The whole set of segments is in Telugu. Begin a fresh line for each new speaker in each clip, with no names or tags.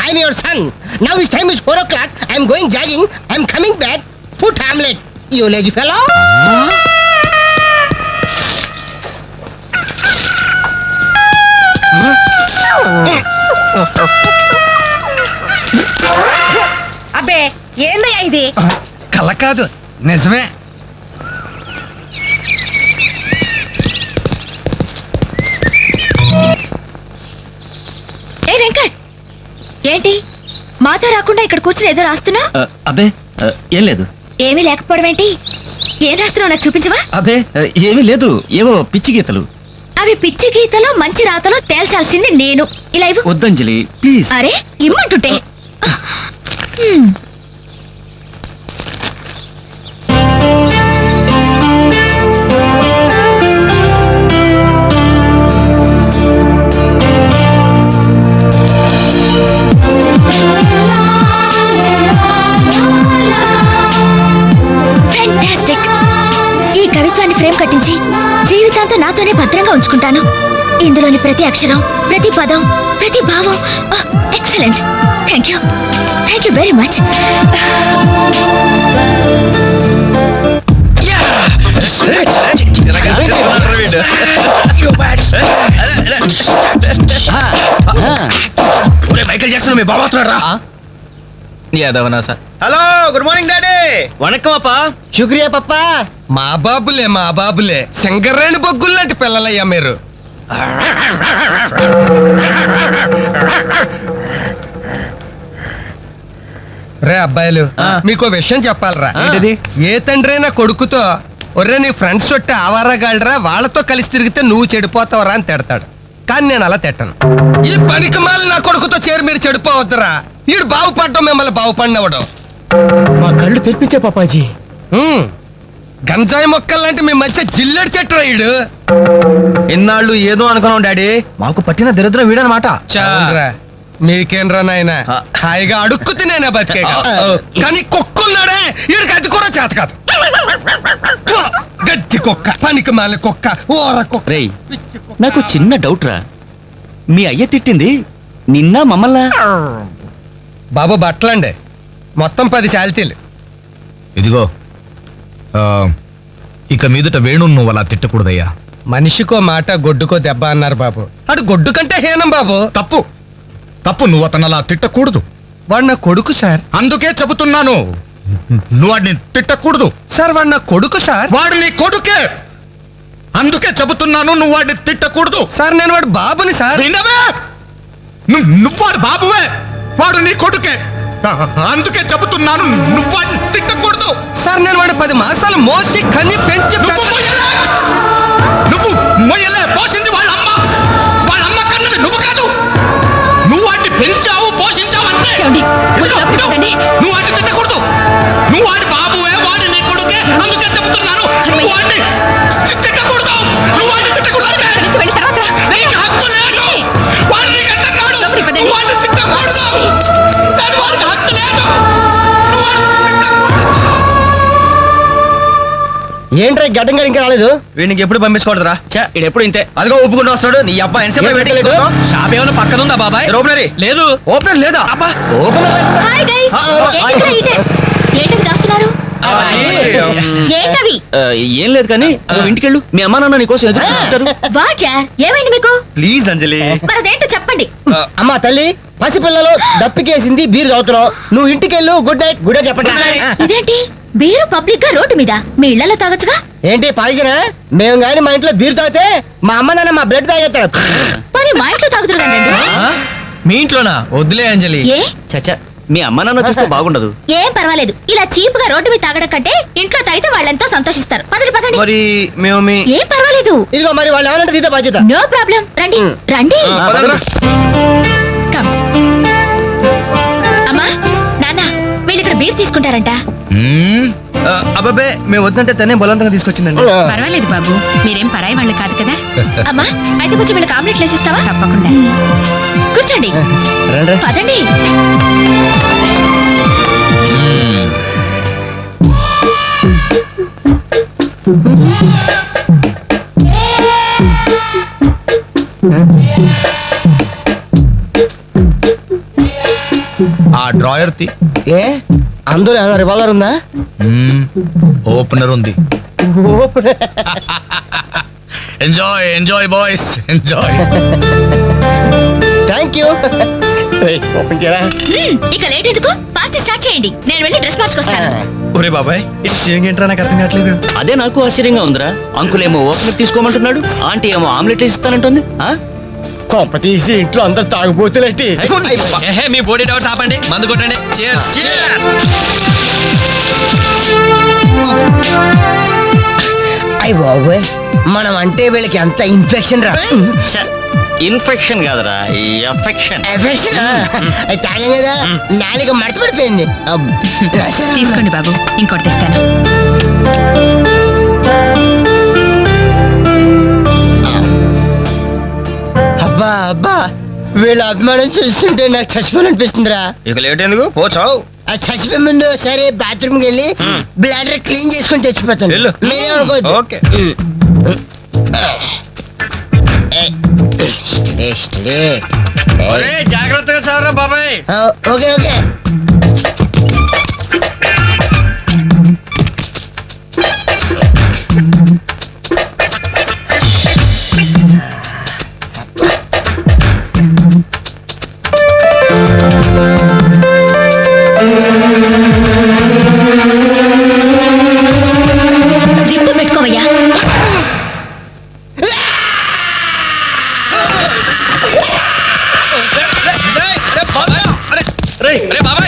I'm your son. Now his time is 4 o'clock. I'm going jogging. I'm coming back. Put Hamlet. You lazy fellow.
అబ్బే ఏందయ్యా ఇది?
కల కాదు, నిజమే.
ఏ వెంకట్, ఏంటి మాతో రాకుండా ఇక్కడ కూర్చుని ఏదో రాస్తున్నా?
అబ్బే ఏం లేదు.
ఏమీ లేకపోవడం ఏంటి? ఏం రాస్తున్నావు నాకు చూపించవా?
అబ్బే ఏమీ లేదు, ఏవో పిచ్చి గీతలు.
అవి పిచ్చి గీతలో మంచి రాతలో తేల్చాల్సింది నేను. ఇలా ఇవ్వు.
వద్దంజలి ప్లీజ్.
అరే ఇమ్మంటుంటే. ఫ్యాంటాస్టిక్. ఈ కవిత్వాన్ని ఫ్రేమ్ కట్టించి జీవితాంతం నాతోనే భద్రంగా ఉంచుకుంటాను. ఇందులోని ప్రతి అక్షరం, ప్రతి పదం, ప్రతి భావం excellent. Thank you very much.
Michael Jackson మీ బాబా వస్తున్నాడు రా.
యాదవనా sir.
Hello, good morning daddy.
వణకం అప్పా.
శుక్రియా పప్పా.
మా బాబులే శంకర్రాణి బొగ్గులు లాంటి పిల్లలయ్యా మీరు. రే అబ్బాయిలు, మీకు విషయం చెప్పాలరా. ఏ తండ్రైనా కొడుకుతో ఒర్రే నీ ఫ్రెండ్స్ చుట్టూ ఆవారాగాళ్ళరా, వాళ్ళతో కలిసి తిరిగితే నువ్వు చెడిపోతావరా అని తిడతాడు. కానీ నేను అలా తిట్టను. ఈ పనికి మాలి నా కొడుకుతో చేరి మీరు చెడిపోవద్దురా. వీడు బాగుపడ్డం మిమ్మల్ని బాగుపడినవడం.
మా కళ్ళు తెరిపించే పాపాజీ.
గంజాయి మొక్కల్లాంటి మీ మధ్య జిల్లెడు చెట్టు ఈడు.
ఇన్నాళ్ళు ఏదో అనుకున్నాం డాడీ, మాకు పట్టిన దరిద్రం వీడనమాట.
మీకేంరా నాయన, హాయిగా అడుక్కు తినేనా బతికే. కానీ కుక్కున్నాడే, వీడికి అది కూడా చేత కాదు. గజ్జి కుక్క, పనికి మాలి కుక్క, ఓర కుక్క.
రేయ్, నాకు చిన్న డౌట్ రా. మీ అయ్య తిట్టింది నిన్న మమ్మల్ని?
బాబు బట్టలండి, మొత్తం 10 శాలితీలు.
ఇదిగో, ఇక మీదట వేణు నువ్వు అలా తిట్టకూడదయ్యా.
మనిషికో మాట గొడ్డుకో దెబ్బ అన్నారు బాబు. అటు గొడ్డు కంటే హీనం బాబు.
తప్పు తప్పు, నువ్వు అతను అలా తిట్టకూడదు.
వాడు నా కొడుకు సార్.
అందుకే చెబుతున్నాను, నువ్వు వాడిని తిట్టకూడదు.
సార్ వాడు నా కొడుకు సార్.
వాడు నీ కొడుకే, అందుకే చెబుతున్నాను, నువ్వు వాడిని తిట్టకూడదు.
సార్ నేను వాడు బాబుని సార్.
వినవే, నువ్వు వాడు బాబువే, వాడు నీ కొడుకే. అందుకే చెబుతున్నాను, నువ్వు వాడిని తిట్టకూడదు.
సార్ నేను వాడు 10 మాసాలు మోసి కని పెంచి
నువ్వు మొయ్యలే, పోసింది వాళ్ళ అమ్మ. వాళ్ళ అమ్మ కన్నది నువ్వు కాదు. నువ్వు వాడిని పెంచావు, పోషించావు అంతే. నువ్వు వాడిని తిట్టకూడదు. నువ్వు వాడి బాబువే, వాడి నీ కొడుకే. అందుకే చెబుతున్నాను, నువ్వు వాడిని తిట్టకూడదు. నువ్వు వాడిని తిట్టకూడదు. నీకు హక్కు లేదు. వాడు నీకు అంటున్నాడు, నువ్వు వాడిని తిట్టకూడదు. కానీ వాడికి హక్కు లేదు. నువ్వు వాడిని తిట్టకూడదు.
ఏంట్రా గడ్డం గడి ఇంకా రాలేదు?
వీడికి ఎప్పుడు పంపించకూడదురా. ఇడు ఎప్పుడు ఇంతే. అదిగో ఒప్పుకుంటూ వస్తాడు. నీ అబ్బాయి షాప్ ఏమైనా పక్కన ఉందా బాబాయ్? ఓపెనరీ లేదు. ఓపెనర్ లేదా? అబ్బా
హాయ్ గైస్. ఏంటవి దాస్తున్నారు? ఏంటవి?
ఏం లేదు కానీ నువ్వు ఇంటికెళ్ళు, మీ అమ్మా నాన్న నీకోసం ఎదురు చూస్తుంటారు.
వాచా ఏమైంది మీకు?
ప్లీజ్ అంజలి.
మరదేంటో చెప్పండి.
అమ్మా తల్లి, పసిపిల్లలు దప్పికేసింది, బీరు తాగుతున్నావు. నువ్వు ఇంటికెళ్ళు. Good night. గుడ్ నైట్ చెప్పండి.
ఇదేంటి బీరు పబ్లిక్ గా రోడ్డు మీద? మీ ఇళ్లలో తాగొచ్చుగా.
ఏంటి పాయిజనా? మేము గాని మా ఇంట్లో బీరు తాగితే మా అమ్మ నాన్న మా బ్లడ్ తాగేస్తారు.
మరి మా ఇంట్లో తాగుతురు కానీ
మీ ఇంట్లోనా? వద్దులే అంజలి.
ఏ
చచ్చా, మీ అమ్మ నాన్న చూస్తే బాగుండదు.
ఏం పర్వాలేదు. ఇలా చీప్ గా రోడ్డు మీద తాగడం కంటే ఇంట్లో తాగితే వాళ్ళంతా సంతోషిస్తారు. పదండి పదండి.
మరి మేము
ఏం పర్వాలేదు.
ఇదిగో మరి వాళ్ళు ఏమన్నా నీతో బాధ్యత.
No problem. రండి రండి. Come. అమ్మా నాన్న, వీళ్ళు ఇక్కడ బీర్ తీసుకుంటారంట.
అబ్బాబే, మేము వద్దంటే తనే బలవంతంగా తీసుకొచ్చిందండి.
పర్వాలేదు బాబు, మీరేం పరాయి వాళ్ళు కాదు కదా. అమ్మా అయితే కొంచెం వీళ్ళకి ఆమ్లెట్లు వేసిస్తావా? తప్పకుండా. కూర్చోండి. పదండి.
ఆ డ్రాయర్ తి
ఏ అందరూ ఏమైనా రివాల్వర్ ఉందా?
ఓపెనర్ ఉంది. Enjoy enjoy boys enjoy.
Thank you. Open చేయరా.
ఇక లేట్ ఎందుకు, పార్టీ స్టార్ట్ చేయండి. నేను వెళ్ళి డ్రెస్ మార్చుకొస్తాను.
ఒరే బాబాయ్ ఏంట్రా నాకు అర్థం కావట్లేదు.
అదే నాకు ఆశ్చర్యంగా ఉందిరా. అంకుల్ ఏమో ఓపెనర్ తీసుకోమంటున్నాడు, ఆంటీ ఏమో ఆమ్లెట్ ఇస్తానంటుంది.
కొంప తీసి ఇంట్లో అందరు తాగుపోతులేంటి?
మీ బాడీ డౌట్స్ ఆపండి, మందు కొట్టండి.
అయ్య బాబోయ్, మనం అంటే వీళ్ళకి ఎంత ఇన్ఫెక్షన్ రా.
ఇన్ఫెక్షన్ కాదురా, ఎఫెక్షన్.
ఎఫెక్షన్ తాగాం కదా, నాలుక మడత పడిపోయింది.
తీసుకోండి బాబు, ఇంకోటి తెస్తాను.
అబ్బా అబ్బా, వీళ్ళ అభిమానం చూస్తుంటే నాకు చచ్చిపోవాలనిపిస్తుందిరా.
ఇక లేట్ ఎందుకు పోచావు.
ఆ చచ్చిపోయే ముందు సరే బాత్రూమ్కి వెళ్ళి బ్లాడర్ క్లీన్ చేసుకొని తెచ్చిపోతాను.
వెళ్ళు.
మీరేమనుకోవద్దు.
ఓకే.
జాగ్రత్తగా చదవరా బాబాయ్.
Okay okay.
జిప్పు పెట్టుకోవయ్యా. ఏమైంది బాబు?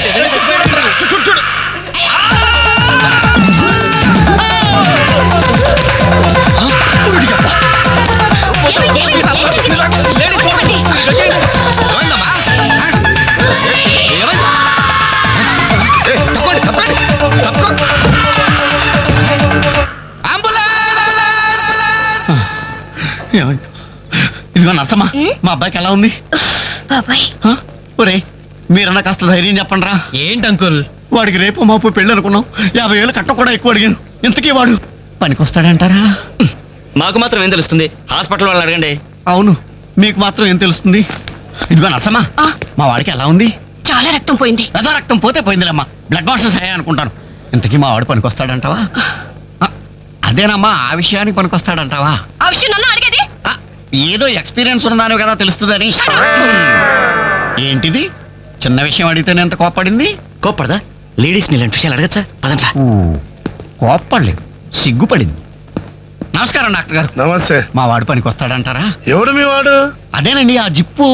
చెప్పండి.
ఇదిగో నర్సమ్మా, మా అబ్బాయికి ఎలా ఉంది?
బాబాయ్,
ఒరే మీరన్నా కాస్త ధైర్యం చెప్పండి రా.
ఏంటి అంకుల్?
వాడికి రేపు మాపు పెళ్ళి అనుకున్నాం, 50,000 కట్ట కూడా ఎక్కువ అడిగాను. ఇంతకీ వాడు పనికొస్తాడంటారా?
మాకు మాత్రం ఏం తెలుస్తుంది, హాస్పిటల్ వాళ్ళు అడగండి.
అవును, మీకు మాత్రం ఏం తెలుస్తుంది? ఇదిగో నర్సమ్మా, మా వాడికి ఎలా ఉంది?
చాలా రక్తం పోయింది.
రథ రక్తం పోతే పోయిందిలేమ్మా, బ్లడ్ వాషెస్ అయ్యాయి అనుకుంటాను. ఇంతకీ మా వాడు పనికొస్తాడంటావా? అదేనమ్మా, ఆ విషయానికి పనికొస్తాడంటావా?
ఆ విషయం నన్ను అడిగేది.
ఏదో ఎక్స్పీరియన్స్ ఉన్నదాని కదా తెలుస్తుందని. ఏంటిది చిన్న విషయం అడిగితేనే ఎంత కోప్పడింది?
కోప్పడదా? లేడీస్ ఇలాంటి విషయాలు అడగచ్చా? పదంట్రా.
కోప్పడలేదు, సిగ్గుపడింది. నమస్కారం డాక్టర్ గారు.
నమస్తే.
మా వాడు పనికి వస్తాడంటారా?
ఎవడు మీ వాడు?
అదేనండి ఆ జిప్పు.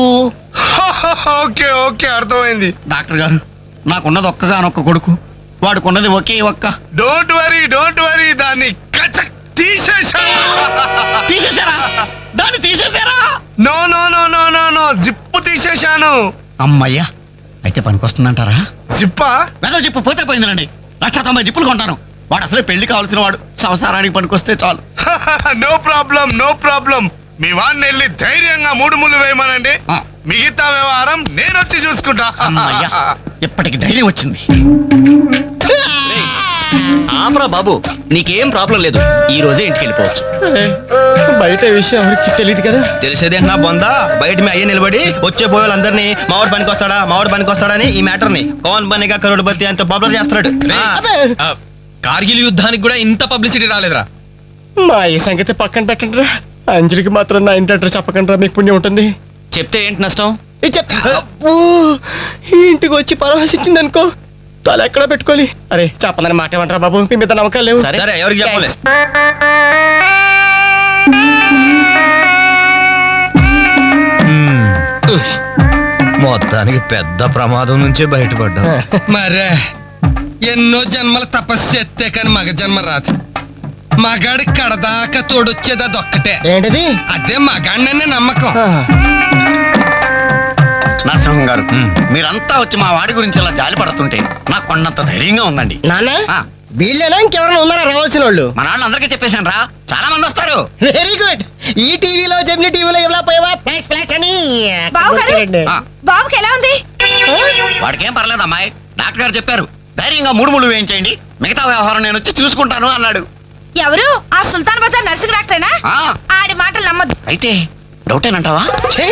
ఓకే ఓకే, అర్థమైంది.
డాక్టర్ గారు, నాకున్నది ఒక్కగానొక్క కొడుకు, వాడుకున్నది ఒకే ఒక్క.
డోంట్ వరీ, దాన్ని కచక్ తీసేశాను.
తీసేశారా? దాన్ని తీసేశారా?
No no no no no no, zip తీసేశాను.
అమ్మయ్యా, అయితే పనికి వస్తుందంటారా?
జిప్పా?
వెదవ జిప్పు పోతే పోయిందిలండి. 190 జిప్పులు కొంటాను. వాడు అసలే పెళ్లి కావాల్సిన వాడు, సంసారానికి పనికొస్తే చాలు.
No problem. మీ వాడిని వెళ్ళి ధైర్యంగా 3 ముళ్ళు వేయమనండి.
ఆ.
మిగతా వ్యవహారం నేను వచ్చి చూసుకుంటా.
అమ్మయ్యా, ఇప్పటికి ధైర్యం వచ్చింది.
ఆపరా బాబు, నీకేం ప్రాబ్లం లేదు. ఈ రోజే ఇంటికి వెళ్ళిపోవచ్చు.
బయట విషయం ఎవరికి తెలియదు కదా.
తెలిసేది నా బొందా, బయట మీ అయ్యే నిలబడి వచ్చే పోయేవాళ్ళందరినీ మావాడు పనికి వస్తాడని ఈ మ్యాటర్ ని కౌన్ బనేగా కరోడ్పతి అంత పాపులర్ చేస్తున్నాడు.
కార్గిల్ యుద్ధానికి కూడా ఇంత పబ్లిసిటీ రాలేదురా.
మా ఈ సంగతి పక్కన పెట్టండి రా. అంజలికి మాత్రం నా ఇంటి అడ్రస్ చెప్పకండి రా, మీకు పుణ్యం ఉంటుంది.
చెప్తే ఏంటి నష్టం?
ఇంటికి వచ్చి పరామర్శించింది అనుకో, తల ఎక్కడ పెట్టుకోవాలి. అరే చెప్పదని మాట ఏమంటారా బాబు, మీ మీద నమ్మకాలు లేవు.
సరే,
ఎవరికి చెప్పలే.
మొత్తానికి పెద్ద ప్రమాదం నుంచే బయటపడ్డా. మరే ఎన్నో జన్మల తపస్సు చేస్తే కానీ మగ జన్మ రాదు. మగాడి కడదాకా తోడొచ్చేది అదొక్కటే.
ఏంటిది?
అదే మగాడిననే నమ్మకం.
నరసింహం గారు, మీరంతా వచ్చి మా వాడి గురించి ఇలా జాలి పడుతుంటే నాకు కొన్నంత ధైర్యంగా ఉందండి.
నాన్న,
ఆ,
వీళ్ళేనా ఇంకెవరైనా ఉన్నారా రావాల్సిన వాళ్ళు?
మన వాళ్ళందరికీ చెప్పేశాను రా, చాలా మంది వస్తారు.
Very good. ఈ టీవీలో జెమిని టీవీలో ఎవలా పోయావా ఫ్లాష్ అని.
ఆ,
బాబుకి ఎలా ఉంది?
వాడికేం పర్లేదు అమ్మాయి, డాక్టర్ గారు చెప్పారు ధైర్యంగా 3 ముళ్ళు వేయించేయండి, మిగతా వ్యవహారం నేను వచ్చి చూసుకుంటాను అన్నాడు.
ఎవరు? ఆ సుల్తాన్ బజార్ నర్సింగ్ డాక్టరేనా?
ఆ,
ఆడి మాటలు నమ్మద్దు.
అయితే డౌటేనంటావా?
ఛీ!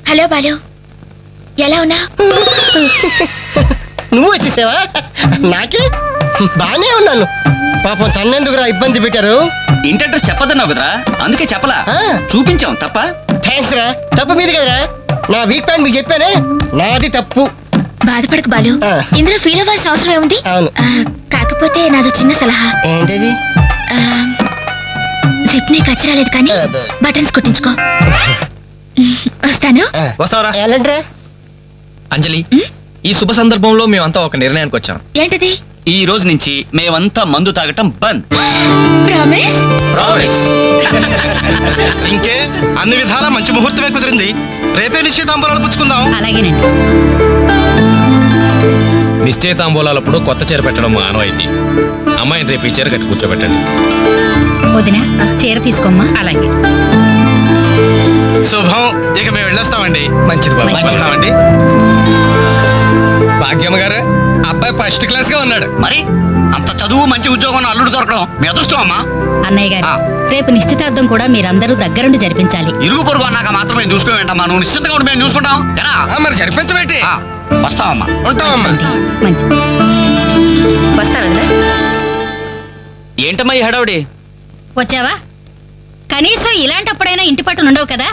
హలో బాలు, ఎలా ఉన్నా?
నువ్వు వచ్చేసావా? నాకే బానే ఉన్నాను. పాపం తన్నెందుకురా ఇబ్బంది పెట్టారు?
ఇంటి అడ్రస్ చెప్పదన్నావు కదరా, అందుకే చెప్పలా.
ఆ.
చూపించాం తప్ప.
థ్యాంక్స్ రా. తప్పు మీది కదరా. నా వీక్ పాయింట్ మీకు చెప్పానే, నాది తప్పు.
బాధపడకు బాలు,
ఆ.
ఇందులో ఫీల్ అవ్వాల్సిన అవసరం ఏముంది?
అవును.
కాకపోతే నాదో చిన్న సలహా.
ఏంటది?
జిప్ ని కచ్చరాలేదు కానీ
అబ్బే.
బటన్స్ కుట్టించుకో. వస్తాను.
వస్తావరా?
ఎలాంటిరా?
అంజలి, ఈ శుభ సందర్భంలో మేమంతా ఒక నిర్ణయానికి వచ్చాం.
ఏంటది?
ఈ రోజు నుంచి మేమంతా మందు తాగటం బంద్.
ప్రామిస్?
ప్రామిస్.
ఇంకే అన్ని విధాలా మంచి ముహూర్తమే కుదిరింది. రేపే నిశ్చితాంబూలాలు పుచ్చుకుందాం.
అలాగేనండి.
నిశ్చయితాంబూలాలప్పుడు కొత్త చీర పెట్టడం ఆనవాయితీ. అమ్మాయిని రేపు ఈ చీర కట్టి కూర్చోబెట్టండి.
వదిన, చీర తీసుకోమ్మా. అలాగే.
శుభం. ఇక మేము వెళ్ళొస్తామండి.
మంచిది బాబు.
మంచిది.
వస్తామండి.
భాగ్యమ్మ గారు, అబ్బాయి ఫస్ట్ క్లాస్ గా ఉన్నాడు.
మరి అంత చదువు మంచి ఉద్యోగం అల్లుడు దొరకడం మీ అదృష్టం అమ్మా.
అన్నయ్య గారు,
ఆ.
రేపు నిశ్చితార్థం కూడా మీరందరూ దగ్గరుండి జరిపించాలి.
ఇరుగు పొరుగు అన్నాక మాత్రమే చూసుకోవేంటమ్మా? నువ్వు నిశ్చితంగా ఉండి మేము చూసుకుంటాం. ఎరా?
మరి జరిపించబెట్టి
ఆ, వస్తామమ్మా.
ఉంటామమ్మా.
మంచి. వస్తాను వదినా.
ఏంటమ్మా ఈ హడావుడి?
వచ్చావా? కనీసం ఇలాంటప్పుడైనా ఇంటి పట్టు ఉండవు కదా.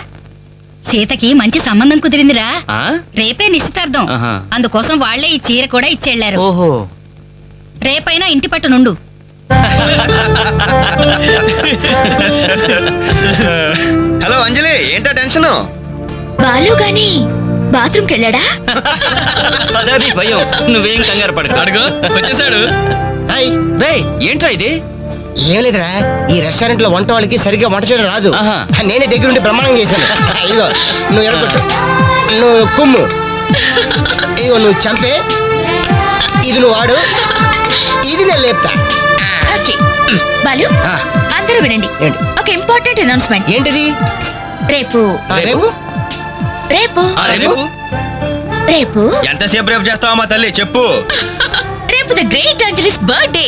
సీతకి మంచి సంబంధం కుదిరిందిరా.
ఆ?
రేపే నిశ్చితార్థం.
ఆహా.
అందుకోసం వాళ్లే ఈ చీర కూడా ఇచ్చెళ్లారు.
ఓహో.
రేపైనా ఇంటి పట్టు నుండు.
హలో అంజలి, ఏంటా టెన్షన్?
బాలు గాని బాత్రూమ్కి వెళ్ళాడా?
అదే భయం. నువ్వేం కంగారు పడకు.
అడుగు, వచ్చేసాడు.
హాయ్.
రేయ్, ఏంట్రా ఇది?
ఏం లేదురా, ఈ రెస్టారెంట్ లో వంట వాళ్ళకి సరిగ్గా వంట చేయడం రాదు.
ఆహా.
నేనే దగ్గరుండి ప్రమాణం చేశాను. ఇదిగో నువ్వు ఎరగొట్టు, నువ్వు కుమ్ము, ఇదిగో నువ్వు చంపే, ఇది నువ్వు వాడు, ఇది నేను లేపుతా.
ఓకే. బాలు,
ఆ.
అందరూ వినండి.
ఏంటి?
ఒక ఇంపార్టెంట్ అనౌన్స్మెంట్.
ఏంటిది?
రేపు
రేపు
రేపు
ఆ, రేపు?
రేపు
ఎంతసేపు రేపు చేస్తావా మా తల్లి? చెప్పు.
రేపు the great Anjali's birthday.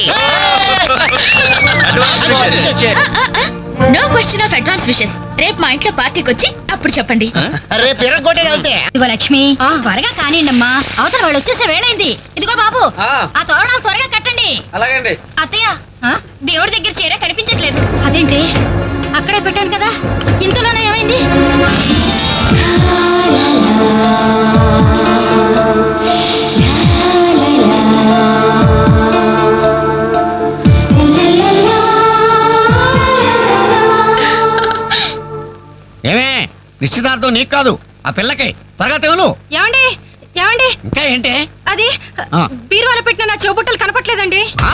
No question of advance wishes. రేపు మా ఇంట్లో పార్టీకి వచ్చి అప్పుడు చెప్పండి.
రేపు ఎరగొట్టేది అంతే.
ఇదిగో లక్ష్మి, త్వరగా కానివ్వండమ్మా, అవతల వాళ్ళు వచ్చేసే వేళైంది. ఇదిగో బాబు, ఆ తోరణాలు త్వరగా కట్టండి.
అలాగండి.
అత్తయ్య, దేవుడి దగ్గర చీర కనిపించట్లేదు. అదేంటి? అక్కడే పెట్టాను కదా, ఇంతలోనే ఏమైంది?
ఏమే, నిశ్చితార్థం నీకు కాదు, ఆ పిల్లకి. త్వరగా తెవులు.
ఏమండి ఏమండి,
ఇంకా ఏంటి?
అది
ఆ.
బీరువాలో పెట్టిన నా చెవుబుట్టలు కనపట్లేదండి.
ఆ?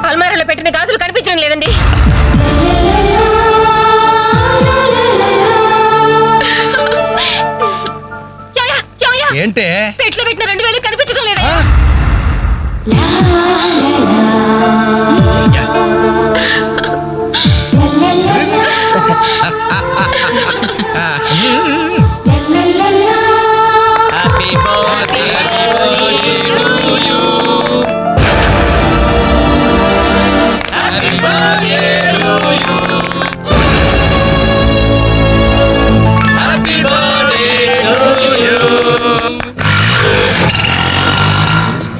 అల్మారాలో పెట్టిన గాజులు కనిపించడం లేదండి. ఏమయ్యా, ఏమయ్యా?
ఏంటే?
పెట్లో పెట్టిన 2000 కనిపించడం లేదా?
Happy birthday to you. Happy birthday to you. Happy birthday to you.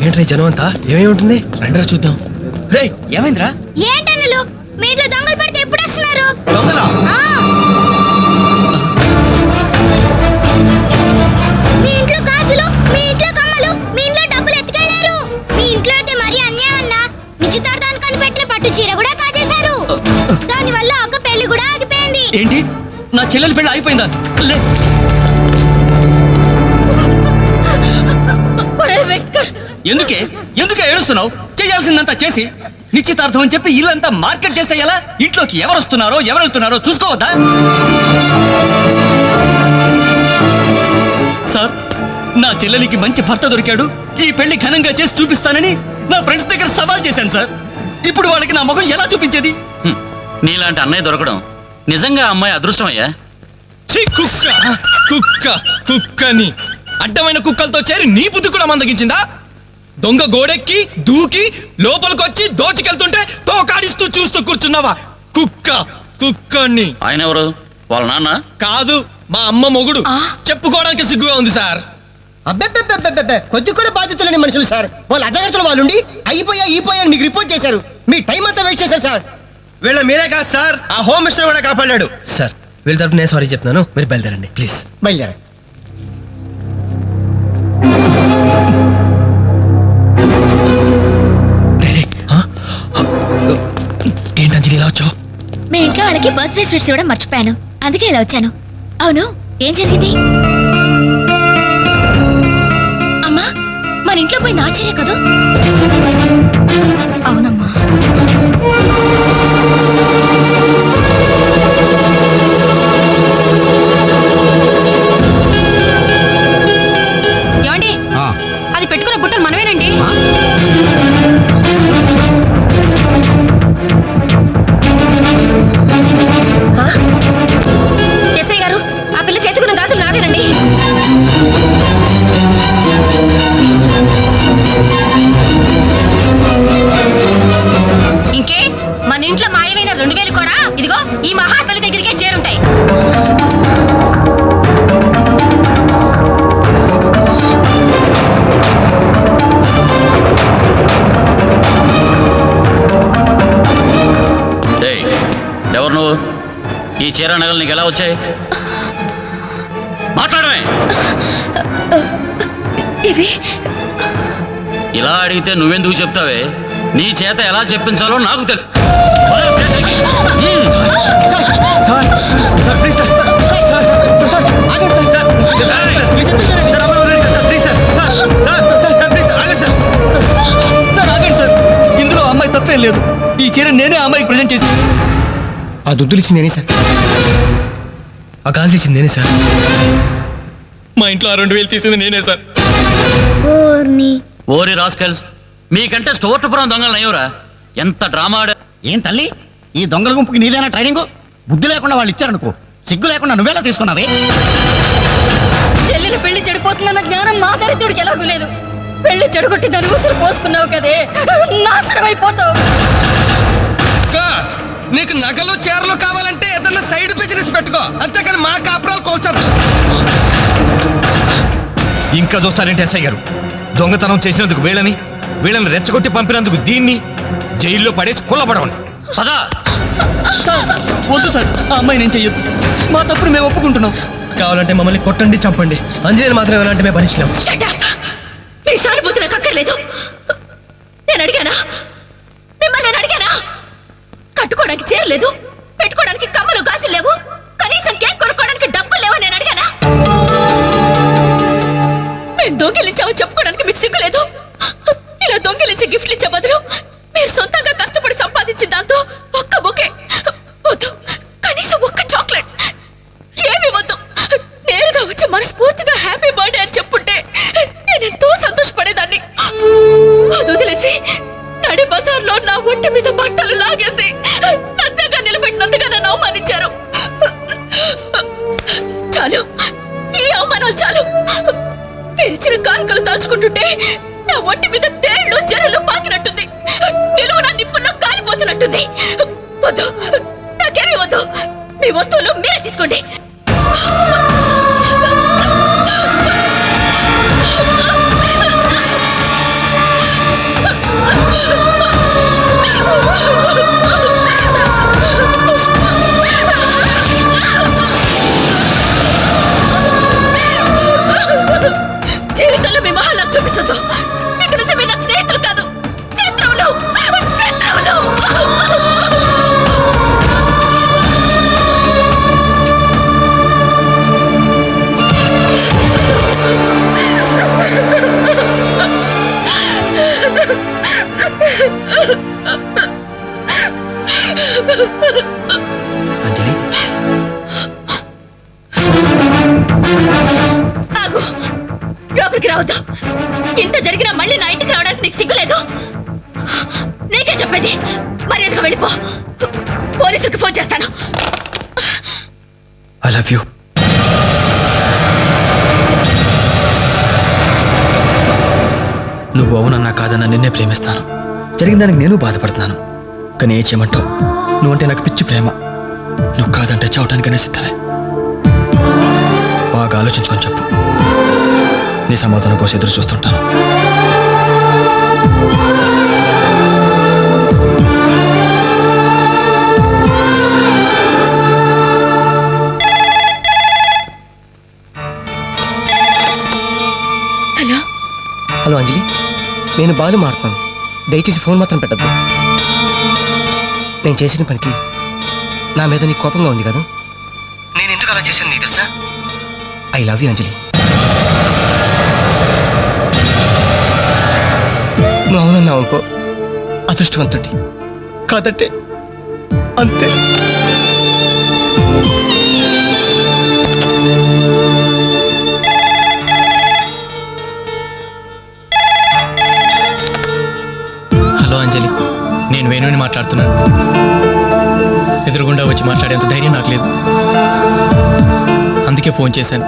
Entry జనం అంతా? ఏమేమి ఉంటుంది? రండిరా చూద్దాం. రే,
ఏమైందిరా?
ఏంటన్నలు, మీ ఇంట్లో దొంగలు పడితే ఎప్పుడు వస్తున్నారు?
దొంగలా?
మీ ఇంట్లో గాజులు, మీ ఇంట్లో కమ్మలు, మీ ఇంట్లో డబ్బులు ఎత్తుకెళ్లారు. మీ ఇంట్లో అయితే మరీ అన్యాయం అన్నా. నిశ్చితార్థానికి కనిపెట్టిన పట్టు చీర కూడా కాజేశారు. దాని వల్ల ఒక పెళ్లి కూడా ఆగిపోయింది.
ఏంటి? నా చెల్లెలి పెళ్ళి అయిపోయిందా? లే. ఎందుకే ఎందుకే ఏడుస్తున్నావు? చేయాల్సిందంతా చేసి నిశ్చితార్థం అని చెప్పి ఇల్లంతా మార్కెట్ చేస్తే ఎలా? ఇంట్లోకి ఎవరు వస్తున్నారో ఎవరు వెళ్తున్నారో చూసుకోవద్దా? సార్, నా చెల్లెలికి మంచి భర్త దొరికాడు, ఈ పెళ్లి ఘనంగా చేసి చూపిస్తానని నా ఫ్రెండ్స్ దగ్గర సవాల్ చేశాను సార్. ఇప్పుడు వాళ్ళకి నా ముఖం ఎలా చూపించేది? నీలాంటి అన్నయ్య దొరకడం నిజంగా అమ్మాయి అదృష్టమయ్యా.
ఛీ, కుక్క కుక్క కుక్కని అడ్డమైన కుక్కలతో చేరి నీ బుద్ధి కూడా మందగించిందా? దొంగ గోడెక్కి దూకి లోపలికొచ్చి దోచుకెళ్తుంటే తోకాడిస్తూ చూస్తూ కూర్చున్నావా కుక్కని.
ఆయన ఎవరు? వాళ్ళ నాన్న?
కాదు, మా అమ్మ మొగుడు. చెప్పుకోవడానికి సిగ్గుగా ఉంది సార్.
అబ్బెబ్బెబ్బెబ్బెబ్బె కొద్ది కూడా బాధ్యత లేని మనుషులు సార్. వాళ్ళు అజాగ్రత్తలు వాళ్ళుండి అయిపోయా మీకు రిపోర్ట్ చేశారు. మీ టైం అంతా వేస్ట్ చేశారు సార్.
వీళ్ళ మీరే కాదు సార్, ఆ హోమ్ మినిస్టర్ కూడా కాపాడాడు. సార్ వీళ్ళ తరపు నేను సారీ చెప్తున్నాను, మీరు బయలుదేరండి ప్లీజ్.
బయలుదేరా.
ఏంటంజలి ఇలా వచ్చావు?
మీ ఇంట్లో వాళ్ళకి బర్త్డే స్వీట్స్ ఇవ్వడం మర్చిపోయాను, అందుకే ఇలా వచ్చాను. అవును, ఏం జరిగింది? అమ్మా, మన ఇంట్లో పోయింది ఆశ్చర్య కదూ? అవునమ్మా.
ఏమండి, అది పెట్టుకున్న బుట్టలు మనమేనండి. ఎస్ఐ గారు, ఆ పిల్ల చేతుకున్న గాజులు నావేనండి. ఇంకే, మన ఇంట్లో మాయమైన 2000 కూడా ఇదిగో ఈ మహాతల్లి దగ్గరికే చేరుంటాయి.
ఎవరు నువ్వు? ఈ చీర నగలు నీకు ఎలా వచ్చాయి? మాట్లాడమే.
ఇవి
ఇలా అడిగితే నువ్వెందుకు చెప్తావే? నీ చేత ఎలా చెప్పించాలో నాకు తెలుసు.
ఇందులో అమ్మాయి తప్పేం లేదు. ఈ చీర నేనే అమ్మాయికి ప్రజెంట్ చేసి.
ఆ దుద్దులు ఇచ్చింది నేనే సార్, ఆ గాజులు ఇచ్చింది నేనే సార్.
మా ఇంట్లో 2000 తీసింది నేనే సార్.
ఓరి రాస్కెల్స్, మీకంటే స్టోర్టుపురం దొంగలు అయ్యవరా? ఎంత డ్రామా ఆడా.
ఏం తల్లి, ఈ దొంగల గుంపుకి నీదేనా ట్రైనింగ్? బుద్ధి లేకుండా వాళ్ళు ఇచ్చారనుకో, సిగ్గు లేకుండా నువ్వేలా తీసుకున్నావే?
చెల్లెలు పెళ్లి చెడిపోతుందన్న జ్ఞానం మా దరిద్రుడికి ఎలాగూ లేదు. పెళ్లి చెడగొట్టి దాని ఉసురు పోసుకున్నావు కదే, నాశనం అయిపోతావు.
నీకు నగలు చీరలు కావాలంటే ఏదన్నా సైడ్ బిజినెస్ పెట్టుకో, అంతేకాని మా కాపురాలు కోల్చొద్దు.
ఇంకా చూస్తారంటే ఎస్ఐ గారు, దొంగతనం చేసినందుకు వీళ్ళని రెచ్చగొట్టి పంపినందుకు దీన్ని జైల్లో పడేసి కుల్లబడవండి.
పదా.
వద్దు సార్, ఆ అమ్మాయి నేను చెయ్యొద్దు. మా తప్పుడు మేము ఒప్పుకుంటున్నాం.
కావాలంటే మమ్మల్ని కొట్టండి, చంపండి, అంజలి మాత్రం ఎలాంటి మేము భరించలేము.
మీ సానుభూతి నాకు అక్కర్లేదు. నేను అడిగానా? మిమ్మల్ని నేను అడిగానా? కట్టుకోవడానికి చీరలేదు, పెట్టుకోవడానికి కమ్మలు గాజులు లేవు, కనీసం కేక్ కొనుక్కోవడానికి డబ్బులు లేవా నేను అడిగానా? మేము దొంగిలించామని చెప్పుకోవడానికి మీకు సిగ్గులేదు. ఇలా దొంగిలించే గిఫ్ట్లు ఇచ్చే బదులు మీరు సొంతంగా కష్టపడి సంపాదించిన దాంతో ఒక్క బొకే వద్దు, కనీసం ఒక్క చాక్లెట్ ఏమి వద్దు, నేరుగా వచ్చి మనస్ఫూర్తిగా హ్యాపీ బర్త్డే అని చెప్పుంటే నేను ఎంతో సంతోషపడేదాన్ని. అది వదిలేసి నడి బజార్లో నా ఒంటి మీద బట్టలు లాగేసి నన్నగా నిలబెట్టినందుగా నన్ను అవమానించారు. చాలు, ఈ అవమానాలు చాలు. తెరిచిన కానుకలు దాచుకుంటుంటే నా ఒంటి మీద తేళ్లు జరలు పాకినట్టుంది, నిలువున నిప్పుల్లో కాలిపోతున్నట్టుంది. వద్దు, నాకేమీ వద్దు. మీ వస్తువులు మీరే తీసుకోండి. జీవితంలో మీ మహాలకు చూపించొద్దు. ఇక్కడ నుంచి మీరు నాకు స్నేహితులు కాదు, శత్రువులు.
అంజలి,
ఆగు, లోపలికి రావద్దు. ఇంత జరిగినా మళ్ళీ నా ఇంటికి రావడానికి నీకు సిగ్గులేదు? నీకే చెప్పేది, మర్యాదగా వెళ్ళిపో. పోలీసులకు ఫోన్ చేస్తాను.
I love you.
నువ్వు అవునన్నా కాదన్నా నిన్నే ప్రేమిస్తాను. జరిగిన దానికి నేను బాధపడుతున్నాను. కానీ ఏం చేయమంటావు? నువ్వంటే నాకు పిచ్చి ప్రేమ. నువ్వు కాదంటే చావటానికనే సిద్ధమే. బాగా ఆలోచించుకొని చెప్పు. నీ సమాధానం కోసం ఎదురు చూస్తుంటాను.
హలో
హలో అంజలి, నేను బాలు మాట్లాడుతున్నాను. దయచేసి ఫోన్ మాత్రం పెట్టద్దు. నేను చేసిన పనికి నా మీద నీకు కోపంగా ఉంది కదా? నేను ఎందుకు అలా చేశాను నీకు తెలుసా? ఐ లవ్ యూ అంజలి. నువ్వు అవునన్నావు అనుకో, అదృష్టవంతుడి. కాదంటే అంతే.
హలో అంజలి, నేను వేణుని మాట్లాడుతున్నాను. ఎదురుగుండా వచ్చి మాట్లాడేంత ధైర్యం నాకు లేదు. అందుకే ఫోన్ చేశాను.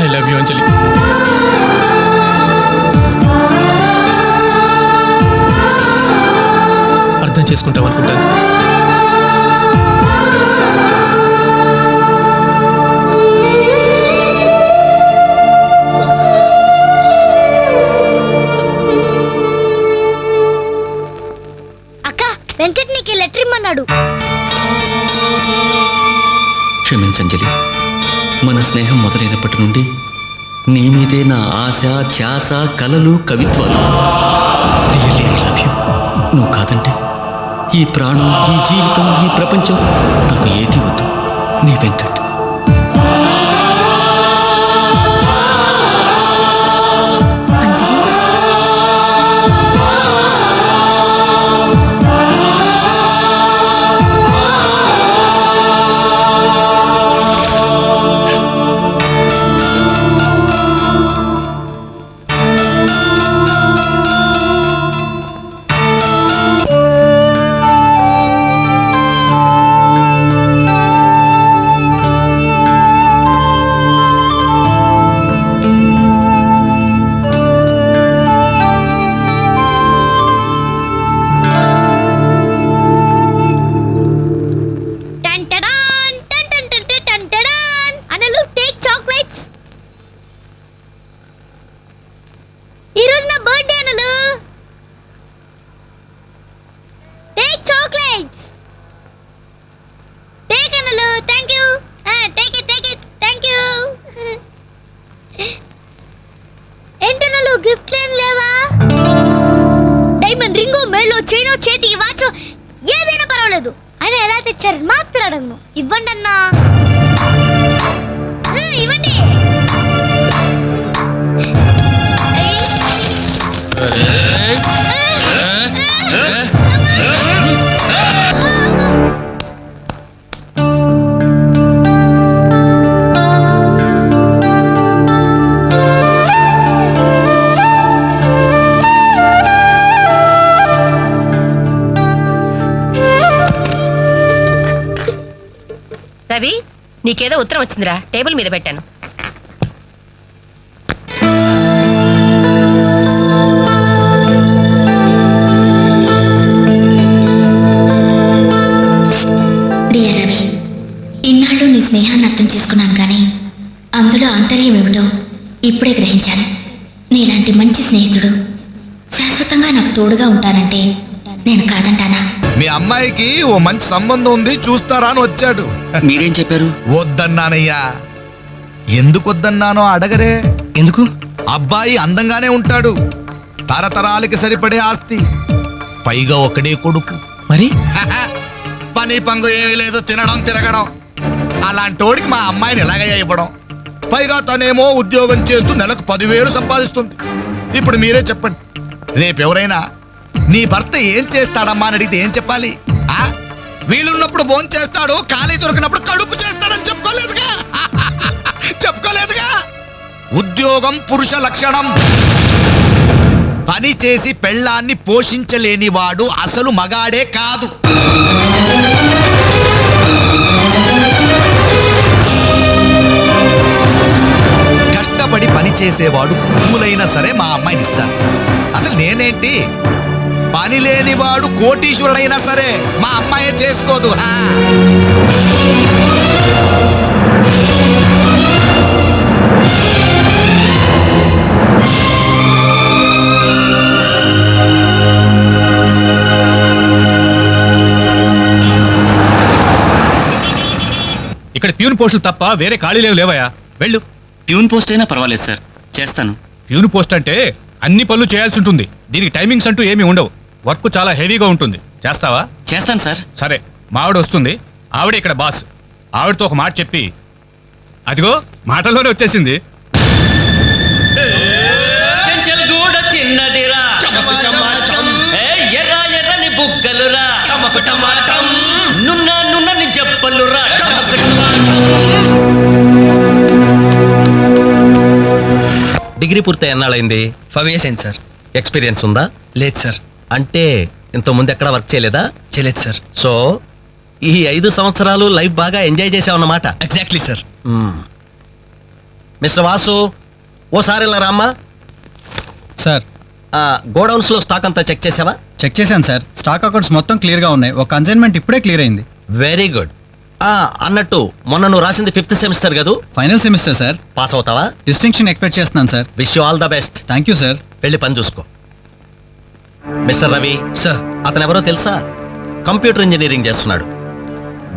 ఐ లవ్ యూ అంజలి. అర్థం చేసుకుంటావు అనుకుంటాను.
అక్క, వెంకట్ నీకు లెటర్ ఇమ్మన్నాడు.
క్షమించంజలి, మన స్నేహం మొదలైనప్పటి నుండి నీ మీదే నా ఆశ, ధ్యాస, కలలు, కవిత్వాలు. Really, I love you. నువ్వు కాదంటే ఈ ప్రాణం, ఈ జీవితం, ఈ ప్రపంచం నాకు ఏది వద్దు. నీ వెంకట్.
అంజలి,
చేతికి వాచో ఏదైనా పర్వాలేదు. ఆయన ఎలా తెచ్చారని మాట్లాడను. ఇవ్వండి అన్నా, ఇవ్వండి.
రవి, నీకేదో ఉత్తరం వచ్చిందిరా, టేబుల్ మీద పెట్టాను.
డియర్ రవి, ఇన్నాళ్ళు నీ స్నేహాన్ని అర్థం చేసుకున్నాను, కానీ అందులో ఆంతర్యం ఏమిటో ఇప్పుడే గ్రహించాను. నీలాంటి మంచి స్నేహితుడు శాశ్వతంగా నాకు తోడుగా ఉంటానంటే నేను కాదంటానా?
మీ అమ్మాయికి ఓ మంచి సంబంధం ఉంది, చూస్తారా అని వచ్చాడు.
మీరేం చెప్పారు?
వద్దన్నానయ్యా. ఎందుకు వద్దన్నానో అడగరే.
ఎందుకు?
అబ్బాయి అందంగానే ఉంటాడు, తరతరాలకి సరిపడే ఆస్తి, పైగా ఒకడే కొడుకు.
మరి
పని పంగు ఏమీ లేదు, తినడం తిరగడం. అలాంటోడికి మా అమ్మాయిని ఎలాగయ్యా ఇవ్వడం? పైగా తనేమో ఉద్యోగం చేస్తూ నెలకు 10,000 సంపాదిస్తుంది. ఇప్పుడు మీరే చెప్పండి, రేపెవరైనా నీ భర్త ఏం చేస్తాడమ్మా అని అడిగితే ఏం చెప్పాలి? వీలున్నప్పుడు భోజనం చేస్తాడు, ఖాళీ దొరికినప్పుడు కడుపు చేస్తాడని చెప్పుకోలేదుగా. చెప్పుకోలేదుగా. ఉద్యోగం పురుష లక్షణం. పని చేసి పెళ్ళాన్ని పోషించలేని వాడు అసలు మగాడే కాదు. కష్టపడి పని చేసేవాడు పువ్వులైనా సరే మా అమ్మాయిని ఇస్తాను. అసలు నేనేంటి, పని లేనివాడు కోటీశ్వరుడైనా సరే మా అమ్మాయే చేసుకోదు.
ఇక్కడ ప్యూన్ పోస్టులు తప్ప వేరే ఖాళీలేవు లేవయా, వెళ్ళు.
ప్యూన్ పోస్ట్ అయినా పర్వాలేదు సార్, చేస్తాను.
ప్యూన్ పోస్ట్ అంటే అన్ని పనులు చేయాల్సి ఉంటుంది. దీనికి టైమింగ్స్ అంటూ ఏమీ ఉండవు. వర్క్ చాలా హెవీగా ఉంటుంది. చేస్తావా?
చేస్తాను సార్.
సరే, మా ఆవిడ వస్తుంది. ఆవిడ ఇక్కడ బాస్. ఆవిడతో ఒక మాట చెప్పి, అదిగో మాటల్లోనే వచ్చేసింది.
చెంచల్గూడ చిన్నదిరా, ఎర్ర ఎర్రని బుగ్గలురా, నున్న నున్నని జప్పలురా.
డిగ్రీ పూర్తి ఎన్నాళ్ళైంది?
5 years అయింది సార్.
ఎక్స్పీరియన్స్ ఉందా?
లేదు సార్.
అంటే ఇంత ముందు ఎక్కడ వర్క్ చేయలేదా?
చేయలేదు సార్.
సో ఈ 5 సంవత్సరాలు లైఫ్ బాగా ఎంజాయ్ చేసావన్నమాట.
Exactly sir.
మిస్టర్ వాసు, ఓసారి ఇలా రామ్మా.
సార్,
గోడౌన్స్ లో స్టాక్ అంతా చెక్ చేసావా?
చెక్ చేశాను సార్. స్టాక్ అకౌంట్స్ మొత్తం క్లియర్ గా ఉన్నాయి. ఒక కన్సైన్మెంట్ ఇప్పుడే క్లియర్ అయింది.
Very good. అన్నట్టు మొన్న నువ్వు రాసింది 5th సెమిస్టర్ కదూ?
Final semester sir.
పాస్ అవుతావా?
డిస్టింక్షన్ ఎక్స్పెక్ట్ చేస్తున్నాను sir.
Wish you all the best.
Thank you sir.
వెళ్ళి పని చూసుకో. Mister Ravi
sir.
అతను ఎవరో తెలుసా? కంప్యూటర్ ఇంజనీరింగ్ చేస్తున్నాడు.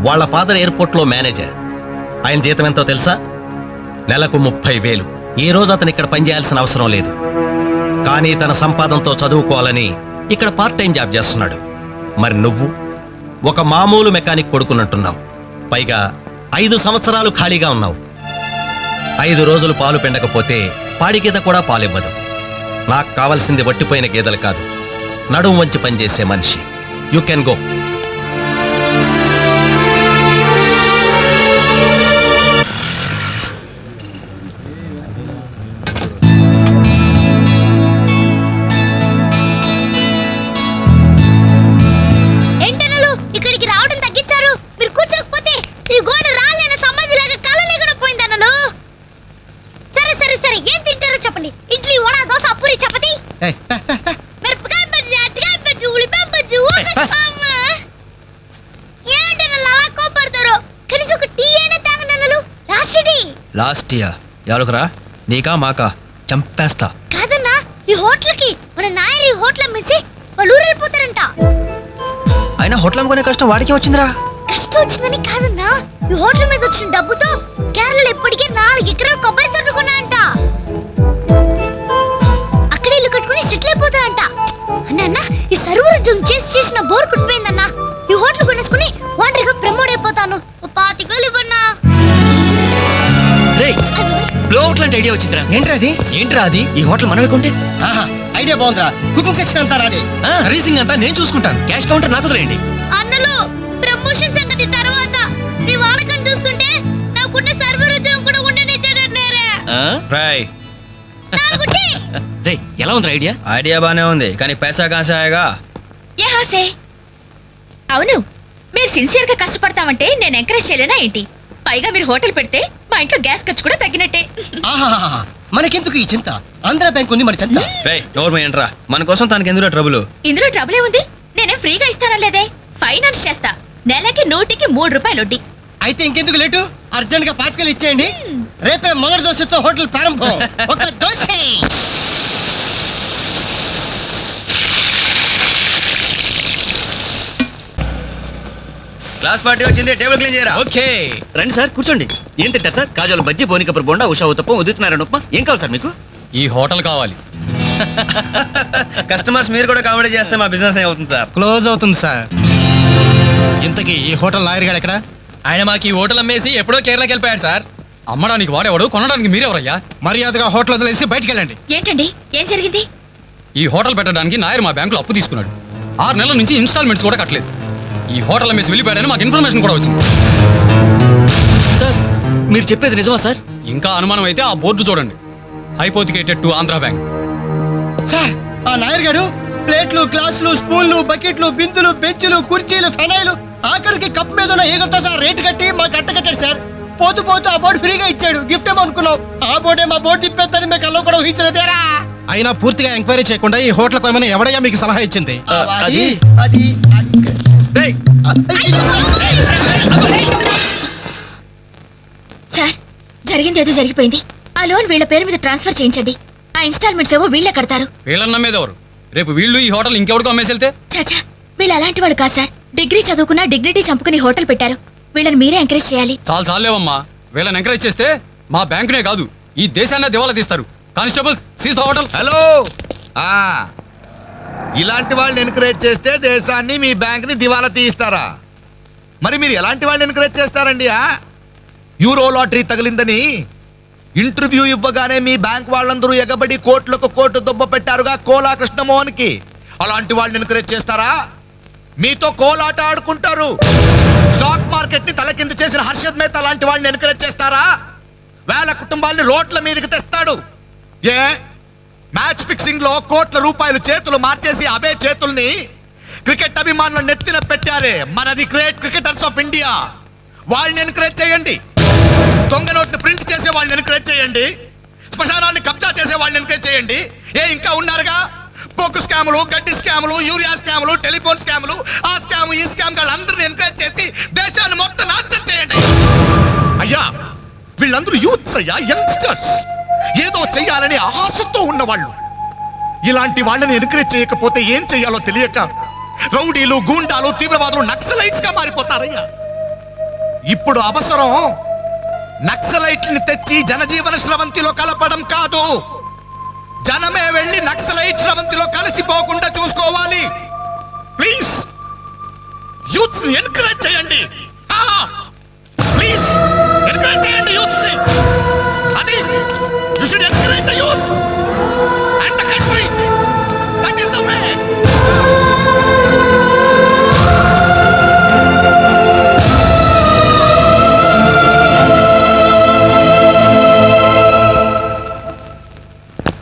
వాళ్ళ ఫాదర్ ఎయిర్పోర్ట్లో మేనేజర్. ఆయన జీతం ఎంతో తెలుసా? నెలకు 30,000. ఈ రోజు అతను ఇక్కడ పనిచేయాల్సిన అవసరం లేదు. కానీ తన సంపాదనతో చదువుకోవాలని ఇక్కడ పార్ట్ టైం జాబ్ చేస్తున్నాడు. మరి నువ్వు ఒక మామూలు మెకానిక్ కొడుకున్నట్టున్నావు. పైగా 5 సంవత్సరాలు ఖాళీగా ఉన్నావు. 5 రోజులు పాలు పిండకపోతే పాడి గీత కూడా పాలివ్వదు. నాకు కావలసింది వట్టిపోయిన గేదెలు కాదు, నడుము వంచి పనిచేసే మనిషి. You can go.
ఏంటనలు ఇక్కడికి రావడం తగ్గించారు? మీరు కూర్చోకపోతే ఈ గోడ రాలేన సమాధిలాగా కలలేకుండా పోయిందనలు. సరే సరే సరే, ఏం తింటారో చెప్పండి. ఇడ్లీ, వడ, దోశ, పూరి, చపాతి, మిరపకాయ బజ్జీ, అరటికాయ బజ్జీ, ఉల్లిపాయ బజ్జీ. ఏంటనలు అలా కోపడతారు? కనీసం ఒక టీ అయినా తాగనలు. రాషిడి
లాస్ట్ ఇయర్ ఎవరుకురా, నీకా మాకా చంపేస్తా.
కాదన్నా, ఈ హోటల్కి మన నాయర్ ఈ హోటల్ అమ్మేసి వాళ్ళు ఊరెళ్ళిపోతారంట.
అయినా హోటల్ అమ్ముకునే కష్టం వాడికి వచ్చిందిరా.
కష్టం వచ్చిందని కాదన్నా, ఈ హోటల్ మీద వచ్చిన డబ్బుతో కేరళలో ఇప్పటికే 4 ఎకరాలు కొబ్బరి తోట కొన్నాయంట. అక్కడ ఇల్లు కట్టుకుని సెటిల్ అయిపోతాయంట. అన్న ఈ సర్వర్ ఉద్యోగం చేసి చేసిన బోర్ కుట్టిపోయిందన్న. ఈ హోటల్ కొనేసుకుని వాంటరీగా ప్రమోట్ అయిపోతాను. 25,000 ఇవ్వన్నా.
బ్లో అవుట్ లాంటి ఐడియా వచ్చిందిరా.
ఏంట్రా అది?
ఈ హోటల్ మనమే కొంటే
ఐడియా బాగుందిరా. కుకింగ్ సెక్షన్ అంతా రాదే.
సర్వీసింగ్ అంతా నేను చూసుకుంటాను.
క్యాష్ కౌంటర్ నాకు వదిలేయండి.
అన్నలు, ప్రమోషన్ సంగతి తర్వాత. మీ వాళ్ళకని చూస్తుంటే నాకున్న సర్వర్ ఉద్యోగం కూడా ఉండనిచ్చేటట్లేరే.
రాయ్
రే, ఎలా ఉంది ఐడియా?
ఐడియా బానే ఉంది, కానీ పైసా కాసాయగా.
యహాసే. అవును, మీరు సిన్సియర్ గా కష్టపడతామంటే నేను ఎంకరేజ్ చేయలేనా ఏంటి? పైగా మీరు హోటల్ పెడితే మా ఇంట్లో గ్యాస్ ఖర్చు కూడా తగ్గినట్టే.
ఆహాహాహా. మనకెందుకు ఈ చింత? ఆంధ్ర బ్యాంక్ ఉంది మన చింత.
రేయ్ నోర్మ ఏంట్రా, మన కోసం తనకి ఎందులో ట్రబుల్?
ఇందులో ట్రబులే ఉంది. నేనేం ఫ్రీగా ఇస్తానా లేదే, ఫైనాన్స్ చేస్తా. నెలకి 100కి 3 రూపాయలు వడ్డీ.
అయితే ఇంకెందుకు లేటు, అర్జెంట్ గా పాతికలు ఇచ్చేయండి. రేపే మొదటి దోశతో హోటల్ ప్రారంభం. ఒక దోశ.
క్లాస్ పార్టీ వచ్చింది, టేబుల్ క్లీన్ చేయరా.
ఓకే, రండి సార్, కూర్చోండి. ఏం తింటారు సార్? కాజాలు బజ్జీ, బోనికపూర్ బోండా, ఉషా ఉత్తప్పం, ఉదితనారాయణ ఉప్మా. ఏం కావాలి సార్ మీకు?
ఈ హోటల్ కావాలి.
కస్టమర్స్ మీరు కూడా కామెడీ చేస్తే మా బిజినెస్ అవుతుంది సార్.
క్లోజ్ అవుతుంది సార్. ఇంతకీ ఈ హోటల్ లాయర్ గారు ఎక్కడ?
ఆయన మాకు ఈ హోటల్ అమ్మేసి ఎప్పుడో కేరళకి వెళ్ళిపోయాడు సార్. అమ్మడానికి వాడేవాడు, కొనడానికి మీరెవరయ్యా?
మర్యాదగా హోటల్ వదిలేసి బయటికి వెళ్ళండి.
ఏంటండి, ఏం జరిగింది?
ఈ హోటల్ పెట్టడానికి నాయర్ మా బ్యాంకులో అప్పు తీసుకున్నాడు. 6 నెలల నుంచి ఇన్స్టాల్మెంట్స్ కూడా కట్టలేదు. ఈ హోటల్ అమ్మేసి వెళ్ళిపోయాడని మాకు ఇన్ఫర్మేషన్ కూడా వచ్చింది.
సార్, మీరు చెప్పేది నిజమా సార్?
ఇంకా అనుమానం అయితే ఆ బోర్డు చూడండి, hypothecated to Andhra bank.
Sir, ఆ నాయర్ గారు ప్లేట్లు, గ్లాసులు, స్పూన్లు, బకెట్లు, బిందులు, బెంచులు, కుర్చీలు, ఫెనాయిలు, ఆఖరికి కప్ మీద ఉన్న ఈగలతో సార్ రేటు కట్టి మాకు అట్ట కట్టాడు సార్. పోతూ పోతూ ఆ బోర్డు ఫ్రీగా ఇచ్చాడు. గిఫ్ట్ ఏమో అనుకున్నాం. ఆ బోర్డే మా బోర్డు తిప్పేద్దని మీకు అల్లో కూడా ఊహించలేదేరా.
అయినా పూర్తిగా ఎంక్వైరీ చేయకుండా ఈ హోటల్ కొనమని ఎవడయ్యా మీకు సలహా ఇచ్చింది?
సార్, జరిగింది ఏదో జరిగిపోయింది. ఆ లోన్ వీళ్ళ పేరు మీద ట్రాన్స్ఫర్ చేయించండి. ఆ ఇన్స్టాల్మెంట్స్ ఏవో వీళ్ళే కడతారు.
వీళ్ళని నమ్మేదెవరు? రేపు వీళ్ళు ఈ హోటల్ ఇంకెవరికో అమ్మేసి వెళ్తే?
చాచా, వీళ్ళు అలాంటి వాళ్ళు కాదు సార్. డిగ్రీ చదువుకున్నా డిగ్నిటీ చంపుకుని హోటల్ పెట్టారు. వీళ్ళని మీరే ఎంకరేజ్ చేయాలి.
చాలేవమ్మా. వీళ్ళని ఎంకరేజ్ చేస్తే మా బ్యాంకునే కాదు ఈ దేశాన్ని దివాలా తీస్తారు. Constables, seize the hotel.
Hello, ఇలాంటి వాళ్ళని ఎంకరేజ్ చేస్తే దేశాన్ని మీ బ్యాంక్ ని దివాలా తీయిస్తారా? మరి మీరు ఎలాంటి వాళ్ళని ఎంకరేజ్ చేస్తారండి? యూరో లాటరీ తగిలిందని ఇంటర్వ్యూ ఇవ్వగానే మీ బ్యాంక్ వాళ్ళందరూ ఎగబడి కోట్లకు కోట్లు దుబ్బ పెట్టారుగా కోలా కృష్ణమోహన్ కి. అలాంటి వాళ్ళని ఎంకరేజ్ చేస్తారా? మీతో కోలాట ఆడుకుంటారు. స్టాక్ మార్కెట్ ని తలకింద చేసిన హర్షద్ మేహతా లాంటి వాళ్ళని ఎంకరేజ్ చేస్తారా? వేల కుటుంబాలని రోడ్ల మీదకి తెస్తాడు. ఏ మ్యాచ్ ఫిక్సింగ్ లో కోట్ల రూపాయలు చేతులు మార్చేసి అవే చేతుల్ని క్రికెట్ అభిమానులు నెత్తిన పెట్టారే మనది గ్రేట్ క్రికెటర్స్ ఆఫ్ ఇండియా. వాళ్ళని ఎంకరేజ్ చేయండి. దొంగ నోట్ని ప్రింట్ చేసే వాళ్ళని ఎంకరేజ్ చేయండి. శ్మశానాన్ని కబ్జా చేసే వాళ్ళని ఎంకరేజ్ చేయండి. ఇంకా ఉన్నారుగా పోకు స్కాములు, గడ్డి స్కాములు, యూరియా స్కాములు, టెలిఫోన్ స్కాములు, ఆ స్కామ్ ఈ స్కామ్ అందరిని ఎంకరేజ్ చేసి దేశాన్ని మొత్తం నాశనం చేయండి. అయ్యా, వీళ్ళందరూ యూత్స్ అయ్యా, యంగ్స్టర్స్, ఏదో చెయ్యాలని ఆశతో ఉన్నవాళ్ళు. ఇలాంటి వాళ్ళని ఎంకరేజ్ చేయకపోతే ఏం చెయ్యాలో తెలియక రౌడీలు, గూండాలు, తీవ్రవాదులు, నక్సలైట్స్ గా మారిపోతారయ్యా. ఇప్పుడు అవసరం నక్సలైట్ని తెచ్చి జనజీవన స్రవంతిలో కలపడం కాదు, జనమే వెళ్ళి నక్సలైట్ స్రవంతిలో కలిసిపోకుండా చూసుకోవాలి. ప్లీజ్ యూత్స్ ని ఎంకరేజ్ చేయండి. ప్లీజ్ ఎంకరేజ్ చేయండి యూత్స్ ని. అది you should encourage the youth and the country. That is the way.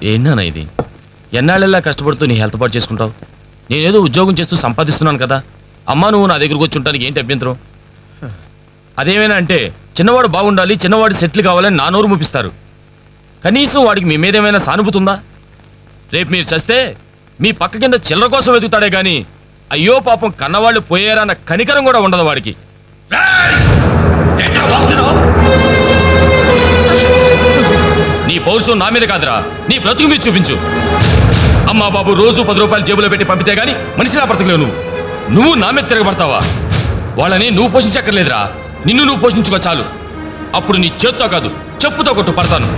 ఏంటన్నా ఇది? ఎన్నాళ్ళెల్లా కష్టపడుతూ నీ హెల్త్ పాటు చేసుకుంటావు? నేనేదో ఉద్యోగం చేస్తూ సంపాదిస్తున్నాను కదా. అమ్మా, నువ్వు నా దగ్గరకు వచ్చి ఉంటానికి ఏంటి అభ్యంతరం? అదేమైనా అంటే చిన్నవాడు బాగుండాలి, చిన్నవాడు సెటిల్ కావాలని నా నోరు ముపిస్తారు. కనీసం వాడికి మీ మీద ఏమైనా సానుభూతి ఉందా? రేపు మీరు చస్తే మీ పక్క కింద చిల్లర కోసం వెతుకుతాడే గాని అయ్యో పాపం కన్నవాళ్ళు పోయారన్న కనికరం కూడా ఉండదు వాడికి. నీ పౌరుషం నా మీద కాదురా, నీ బ్రతుకు మీద చూపించు. అమ్మా బాబు రోజు 10 రూపాయలు జేబులో పెట్టి పంపితే గానీ మనిషి నా బ్రతకలేవు. నువ్వు నా మీద తిరగబడతావా? వాళ్ళని నువ్వు పోషించక్కర్లేదురా, నిన్ను నువ్వు పోషించుకో చాలు. అప్పుడు నీ చేత్తో కాదు చెప్పుతో కొట్టు పడతాను.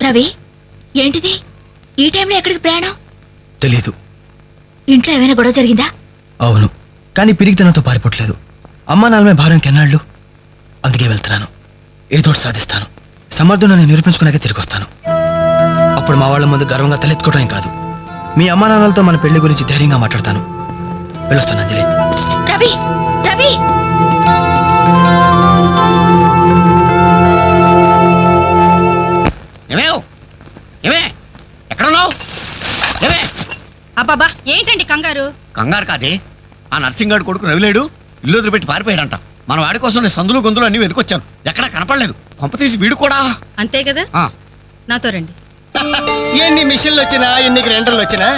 రవి, ఏంటిది ఈ టైంలో ఎక్కడికి ప్రయాణం?
తెలీదు.
ఇంట్లో ఏమైనా గొడవ జరిగిందా?
అవును, కానీ పిరిగితనంతో పారిపోవట్లేదు. అమ్మా నాన్నమే భారం కెన్నాళ్ళు. అందుకే వెళ్తున్నాను. ఏదోటి సాధిస్తాను. సమర్థుని నిరూపించుకున్నాకే తిరిగి వస్తాను. అప్పుడు మా వాళ్ళ ముందు గర్వంగా తలెత్తుకోవడం కాదు, మీ అమ్మా నాన్నలతో మన పెళ్లి గురించి ధైర్యంగా మాట్లాడతాను. వెళ్ళొస్తాను అంజలి.
రవి, రవి,
ఎక్కడున్నావు?
అబ్బాబా, ఏంటండి కంగారు?
కంగారు కాదే, ఆ నర్సింగాడు కొడుకు రవిలేడు ఇల్లు వదిలిపెట్టి పారిపోయాడంట. మన వాడి కోసం నేను సందులు గొంతులు అన్ని వెతికొచ్చాను, ఎక్కడా కనపడలేదు. కొంపతీసి వీడు కూడా
అంతే కదా. నాతో రండి.
ఎన్ని మిషన్లు వచ్చినా, ఎన్ని గ్రైండర్లు వచ్చినా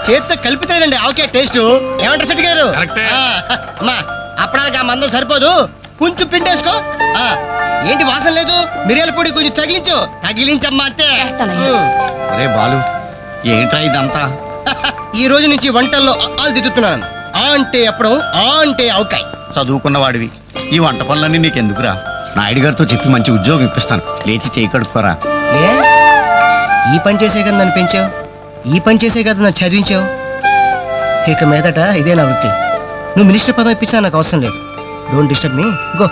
చేతితో కలిపితేనండి ఆవకే టేస్ట్. ఏమంటారు సెట్ గారు? అమ్మా, అప్పడానికి ఆ మందం సరిపోదు, కొంచెం పిండేసుకో. ఏంటి వాసన లేదు? మిరియాల పొడి కొంచెం తగిలించమ్మా అంతే.
అరే బాలు, ఏంట్రా ఇదంతా?
ఈ రోజు నుంచి వంటల్లో ఆలు దిద్దుతున్నాను. ఆ అంటే అప్పడం, ఆ అంటే ఆవకాయ.
చదువుకున్న వాడివి, ఈ వంట పనులన్నీ నీకెందుకురా? నాయుడు గారితో చెప్పి మంచి ఉద్యోగం ఇప్పిస్తాను, లేచి చేయి కడుక్కోరా.
ఏ ఈ పని చేసే కదా నన్ను పెంచావు, ఈ పని చేసే కదా నన్ను చదివించావు. ఇక మీదట ఇదే నా వృత్తి. నువ్వు మినిస్టర్ పదం ఇప్పించా నాకు అవసరం లేదు. Don't disturb me, go.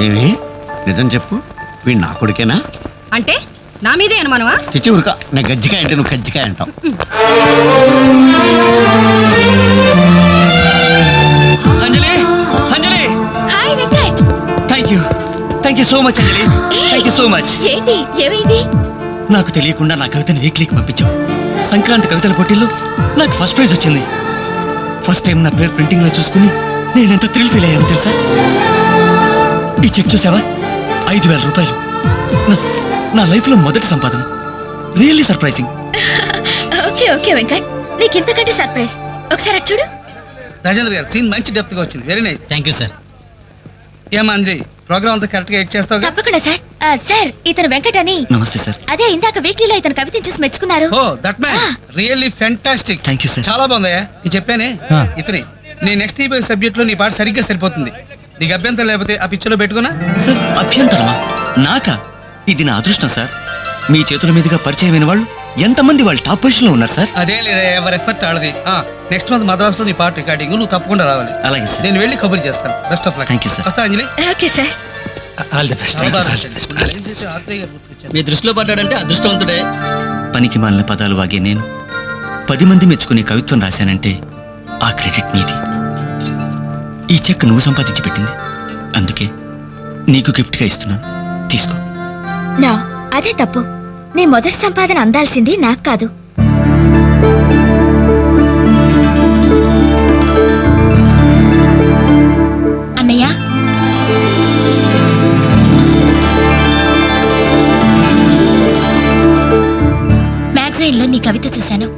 ఏమి నిజం చెప్పు, వీడు నా కొడుకేనా?
అంటే నా మీదే అనుమానమా?
చిచ్చి ఉరుక, నేను గజ్జికాయ అంటే నువ్వు కజ్జికాయ అంటావు.
Thank you so much Anjali, thank you so much.
ఏంటి ఏమైంది?
నాకు తెలియకుండా నా కవితను వీక్లీకి పంపించావు. సంక్రాంతి కవితల పోటీల్లో నాకు ఫస్ట్ ప్రైజ్ వచ్చింది. ఫస్ట్ టైం నా పేరు ప్రింటింగ్ లో చూసుకుని నేనెంత థ్రిల్ ఫీల్ అయ్యాను తెలుసా? ఈ చెక్ చూసావా? 5,000 రూపాయలు. నా లైఫ్ లో మొదటి సంపాదన. Really surprising.
Okay okay Venkat, నీకు ఇంతకంటే సర్ప్రైజ్. ఒకసారి అటు చూడు.
రాజేంద్ర గారు సీన్ మంచి డెప్త్ గా వచ్చింది. Very nice.
Thank you sir.
ఏమా అంజలి, ప్రోగ్రామ్ అంతా కరెక్ట్ గా ఎడ్ చేస్తావు?
తప్పకుండా సార్. సార్ ఇతను వెంకట్ అని.
నమస్తే సార్.
అదే ఇందాక వీక్లీలో ఇతను కవితను చూసి మెచ్చుకున్నారు.
Oh that man really fantastic.
Thank you sir.
చాలా బాగుందయ్యా. నేను చెప్పానే ఇతని నీ నెక్స్ట్ సబ్జెక్ట్ లో నీ పాట సరిగ్గా సరిపోతుంది. నీకు అభ్యంతరం లేకపోతే ఆ పిక్చర్ లో పెట్టుకున్నా.
సార్ అభ్యంతరమా? నాకా? ఇది నా అదృష్టం సార్. మీ చేతుల మీదుగా పరిచయమైన వాళ్ళు ఎంతమంది వాళ్ళు టాప్ పొజిషన్ లో ఉన్నారు సార్.
అదే లేదా ఎవరి ఎఫర్ట్ ఆడది. నెక్స్ట్ మంత్ మద్రాసులో నీ పాట రికార్డింగ్ నువ్వు తప్పకుండా రావాలి.
అలాగే సార్.
నేను వెళ్ళి కబుర్ చేస్తాను. Best of luck.
Thank you sir.
వస్తా Anjali.
Okay sir.
All the best.
మీ దృష్టిలో పడ్డాడంటే అదృష్టవంతుడే. పనికి మాలిన పదాలు వాగే నేను 10 మంది మెచ్చుకునే కవిత్వం రాశానంటే ఆ క్రెడిట్ నీది. ఈ చెక్ నువ్వు సంపాదించి పెట్టింది. అందుకే నీకు గిఫ్ట్ గా ఇస్తున్నాను, తీసుకో.
నా అదే తప్పు. నీ మొదటి సంపాదన అందాల్సింది నాకు కాదు. అన్నయ్య, మ్యాగజైన్లో నీ కవిత చూశాను,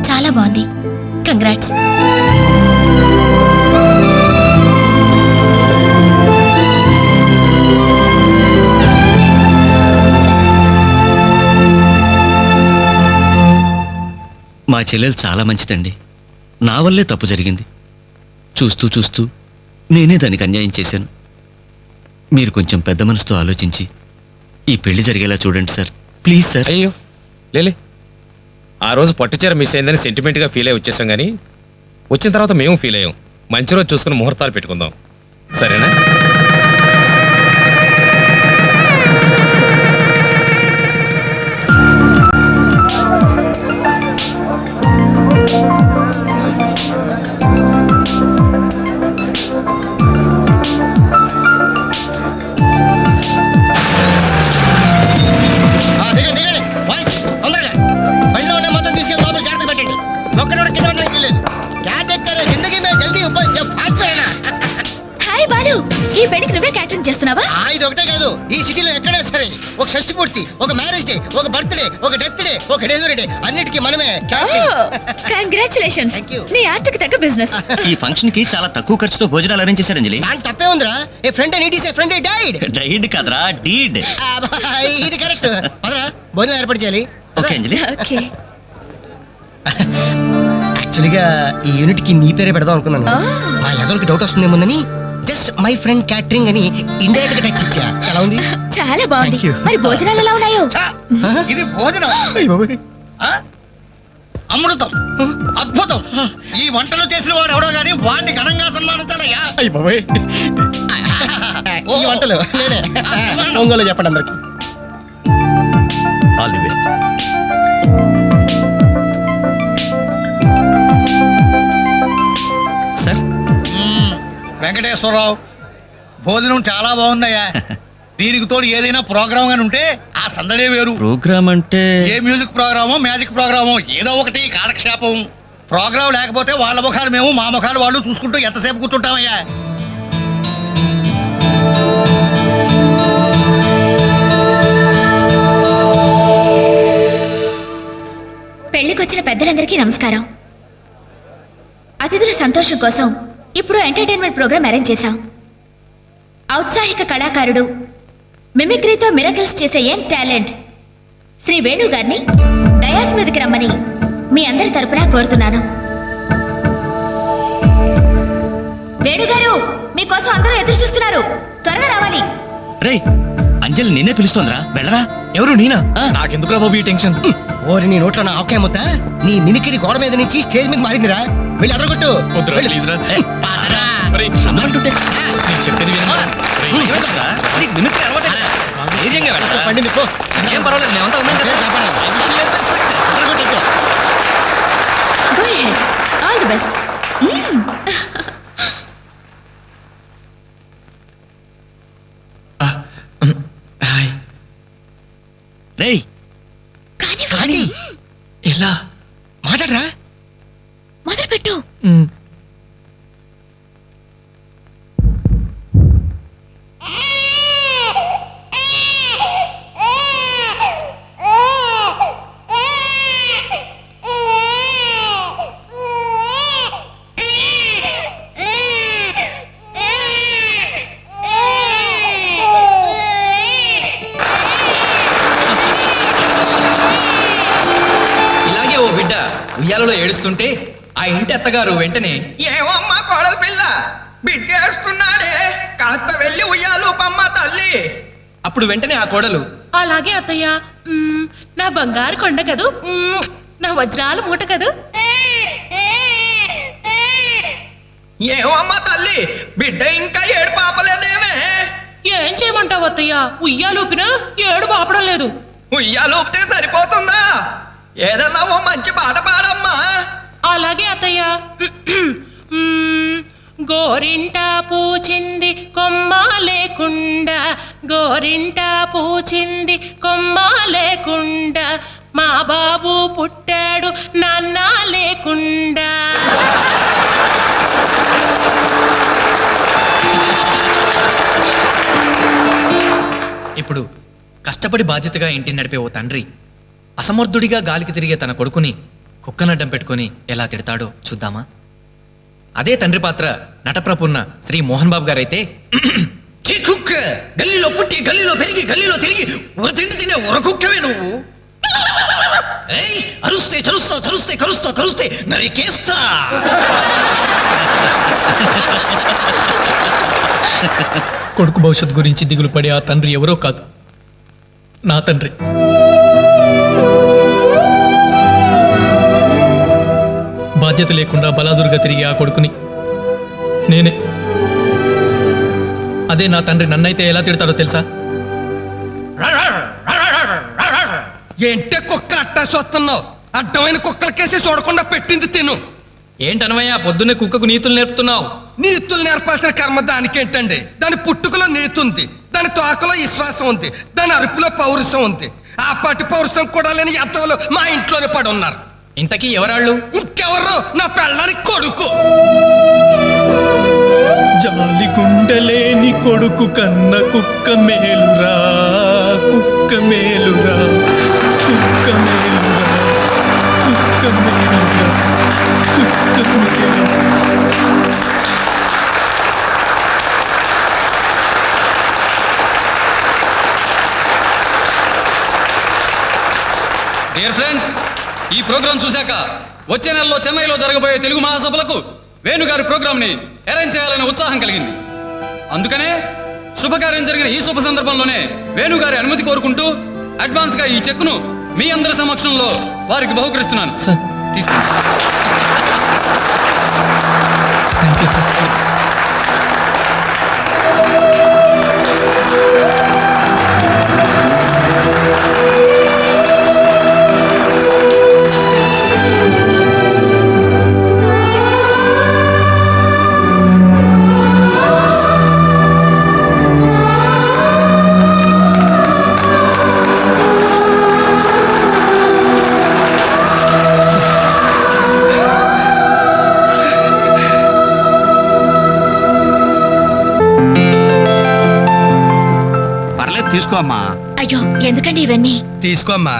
చాలా బాగుంది. కంగ్రాట్స్.
మా చెల్లెలు చాలా మంచిదండి. నా వల్లే తప్పు జరిగింది. చూస్తూ చూస్తూ నేనే దానికి అన్యాయం చేశాను. మీరు కొంచెం పెద్ద మనసుతో ఆలోచించి ఈ పెళ్లి జరిగేలా చూడండి సార్, ప్లీజ్ సార్.
అయ్యో లేలే, ఆ రోజు పట్టుచీర మిస్ అయిందని సెంటిమెంట్గా ఫీల్ అయ్యి వచ్చేసాం, కానీ వచ్చిన తర్వాత మేము ఫీల్ అయ్యాం. మంచి రోజు చూసుకుని ముహూర్తాలు పెట్టుకుందాం, సరేనా?
దిగండి దిగండి బాయ్స్, తొందరగా బండిలో ఉన్న మొత్తం తీసుకెళ్ళి లోపల జాగ్రత్త పెట్టండి. ఒక్కడోడ కింద ఉండడానికి లేదు. క్యాట్ ఎక్కారు జిందగీ మే జల్దీ ఫాస్ట్ అయినా.
హాయ్ బాలు, ఈ పెళ్లికి నువ్వే క్యాటరింగ్ చేస్తున్నావా?
ఇది ఒకటే కాదు, ఈ సిటీలో ఎక్కడైనా సరే ఒక షష్టి పూర్తి, ఒక మ్యారేజ్ డే, ఒక బర్త్డే, ఒక డెత్ డే, ఒక డెలివరీ డే, అన్నిటికీ మనమే
కంగ్రాచులేషన్స్.
Thank you.
నీ ఆర్ట్కి తగ్గ బిజినెస్.
ఈ ఫంక్షన్ కి చాలా తక్కువ ఖర్చుతో భోజనాలు అరేంజ్ చేశారు అంజలి.
దాని తప్పే ఉందిరా. A friend neat is a friend died.
Died కాదరా, డీడ్.
ఇది కరెక్ట్. పదరా భోజనం ఏర్పాటు చేయాలి.
ఓకే అంజలి.
ఓకే.
యాక్చువల్గా ఈ యూనిట్ కి నీ పేరే పెడదాం అనుకున్నాను. మా ఎదరికి డౌట్ వస్తుందేమోనని జస్ట్ మై ఫ్రెండ్ క్యాటరింగ్ అని ఇండైరెక్ట్ గా టచ్ ఇచ్చా. ఎలా ఉంది?
చాలా బాగుంది. మరి భోజనాలు ఎలా ఉన్నాయో?
ఇది భోజనం, అమృతం, అద్భుతం. ఈ వంటలు చేసిన వాడు ఎవడో గానీ వాడిని ఘనంగా సన్మానించాలయ్యా.
ఈ వంటలు నేనే. ఒంగోలు చెప్పండి అందరికి.
All the best. Sir
Venkateswara Rao, భోజనం చాలా బాగుందయ్యా. దీనికి తోడు ఏదైనా ప్రోగ్రామ్ గాని ఉంటే ఆ సందడే వేరు.
ప్రోగ్రామ్ అంటే
ఏ మ్యూజిక్ ప్రోగ్రామో మ్యాజిక్ ప్రోగ్రామో ఏదో ఒకటి కాలక్షేపం. ప్రోగ్రామ్ లేకపోతే వాళ్ళ ముఖాలు మేము, మా ముఖాలు వాళ్ళు చూసుకుంటూ ఎంతసేపు కూర్చుంటామయ్యా.
పెళ్లికొచ్చిన పెద్దలందరికీ నమస్కారం. అతిథుల సంతోషం కోసం ఇప్పుడు ఎంటర్టైన్మెంట్ ప్రోగ్రామ్ అరేంజ్ చేశాం. ఔత్సాహిక కళాకారుడు, మిమిక్రీతో మిరకల్స్ చేసే యంగ్ టాలెంట్ శ్రీ వేణు గారిని డయాస్ మీదకి రమ్మని మీ అందరి తరపున కోరుతున్నాను. వేణు గారు, మీకోసం అందరూ ఎదురు చూస్తున్నారు, త్వరగా రావాలి.
రే అంజలి నిన్నే పిలుస్తోందిరా, వెళ్ళరా.
ఎవరు నేనా? నాకెందుకురా బాబు ఈ టెన్షన్?
ఓరి నీ నోట్లో నా ఆవకాయ ముద్ద. నీ మినికిరి గోడ మీద నుంచి స్టేజ్ మీద మారిందిరా. వెళ్ళి అదరగొట్టు.
వద్దురా, ప్లీజ్ రా. ఒరేయ్,
అంటుంటే
నేను చెప్పేది వినరా?
పండింది పో.
ఏం పర్వాలేదు, మేమంతా ఉన్నాం కదా.
అదరగొట్టు.
Go ahead. All the best.
కానీ
ఎలా?
మాట్లాడరా.
మొదలుపెట్టు.
ఇలాగే ఓ బిడ్డ ఉయ్యాలలో ఏడుస్తుంటే ఆ ఇంటి అత్తగారు వెంటనే ఏమో అమ్మా కోడల పిల్ల బిడ్డ ఏడుస్తున్నాడే, కాస్త వెళ్ళి ఉయ్యాలు పమ్మ తల్లి. అప్పుడు వెంటనే ఆ కోడలు
అలాగే అత్తయ్య. నా బంగారు కొండ కదూ, నా వజ్రాల మూట కదూ.
ఏమో అమ్మా తల్లి, బిడ్డ ఇంకా ఏడు పాపలేదేమే.
ఏం చేయమంటావు అత్తయ్య? ఉయ్యాలూపినా ఏడు పాపడం లేదు.
ఉయ్యాలు ఊపితే సరిపోతుందా? ఏదన్నా ఓ మంచి పాట పాడమ్మా.
అలాగే అత్తయ్య. గోరింట పూచింది కొమ్మ లేకుండా, గోరింట పూచింది కొమ్మ లేకుండా, మా బాబు పుట్టాడు నాన్న లేకుండా.
ఇప్పుడు కష్టపడి బాధ్యతగా ఇంటిని నడిపే ఓ తండ్రి అసమర్థుడిగా గాలికి తిరిగే తన కొడుకుని కుక్కనడ్డం పెట్టుకుని ఎలా తిడతాడో చూద్దామా? అదే తండ్రి పాత్ర నటప్రపున్న శ్రీ మోహన్ బాబు గారైతే, కుక్క గల్లీలో పుట్టి గల్లీలో పెరిగి గల్లీలో తిరిగి తిండి తినే ఉరకుక్కవే నువ్వు. అరుస్తే చరుస్తా చరుస్తే కరుస్తా కరుస్తే నరికేస్తా. కొడుకు భవిష్యత్ గురించి దిగులు పడే ఆ తండ్రి ఎవరో కాదు, నా తండ్రి. బాధ్యత లేకుండా బలాదురుగా తిరిగి ఆ కొడుకుని నేనే. అదే నా తండ్రి నన్నైతే ఎలా తిడతాడో తెలుసా?
ఏంటే కుక్క అట్టా చూస్తున్నావు? అడ్డమైన కుక్కలకేసి చూడకుండా పెట్టింది తిను.
ఏంటనవయ్యా పొద్దున్నే కుక్కకు నీతులు నేర్పుతున్నావు?
నీతులు నేర్పాల్సిన కర్మ దానికేంటండి? దాని పుట్టుకలో నీతి ఉంది, దాని తోకలో విశ్వాసం ఉంది, దాని అరుపులో పౌరుషం ఉంది. ఆ పాటి పౌరుషం కూడా లేని ఎంతలో మా ఇంట్లోనే పడి ఉన్నారు.
ఇంతకీ ఎవరాళ్ళు?
ఇంకెవరు? నా పెళ్ళానికి కొడుకు.
జాలి గుండెలేని కొడుకు కన్న కుక్క మేలురా, కుక్క మేలురా, కుక్క మేలురా, కుక్క మేలురా, కుక్క మేలురా.
డియర్ ఫ్రెండ్స్, ఈ ప్రోగ్రాం చూశాక వచ్చే నెలలో చెన్నైలో జరగబోయే తెలుగు మహాసభలకు వేణుగారి ప్రోగ్రామ్ ని అరేంజ్ చేయాలనే ఉత్సాహం కలిగింది. అందుకనే శుభకార్యం జరిగిన ఈ శుభ సందర్భంలోనే వేణుగారి అనుమతి కోరుకుంటూ అడ్వాన్స్ గా ఈ చెక్కును మీ అందరి సమక్షంలో వారికి బహుకరిస్తున్నాను. తీసుకోండి.
Thank you sir.
తీసుకో అమ్మా.
అయ్యో ఎందుకండి ఇవన్నీ?
తీసుకోమ్మా.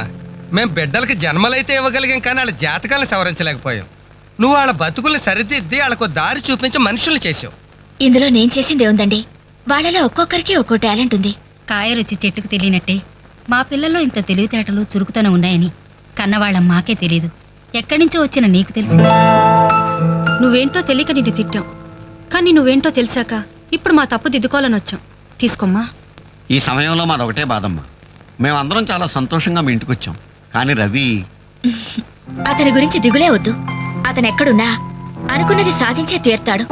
మేం బిడ్డలకి జన్మలైతే ఇవ్వగలిగాం, కానీ వాళ్ళ జాతకాలను సవరించలేకపోయాం. నువ్వు వాళ్ళ బతుకుల్ని సరిదిద్ది వాళ్ళకు దారి చూపించి మనుషుల్ని చేసావు.
ఇందులో నేను చేసింది ఏముందండి? వాళ్ళలో ఒక్కొక్కరికి ఒక్కో టాలెంట్ ఉంది.
కాయ రుచి చెట్టుకు తెలియనట్టే మా పిల్లల్లో ఇంత తెలివితేటలు చురుకుతనం ఉన్నాయని కన్నవాళ్ళం మాకే తెలియదు. ఎక్కడి నుంచో వచ్చిన నీకు తెలిసి.
నువ్వేంటో తెలియక నిన్ను తిట్టాం, కానీ నువ్వేంటో తెలిసాక ఇప్పుడు మా తప్పు దిద్దుకోవాలని వచ్చాం. తీసుకోమ్మా.
ఈ సమయంలో మాదొకటే బాధమ్మా. మేమందరం చాలా సంతోషంగా మీ ఇంటికి వచ్చాం, కానీ రవి
అతని గురించి దిగులే వద్దు. అతను ఎక్కడున్నా అనుకున్నది సాధించే తీర్తాడు.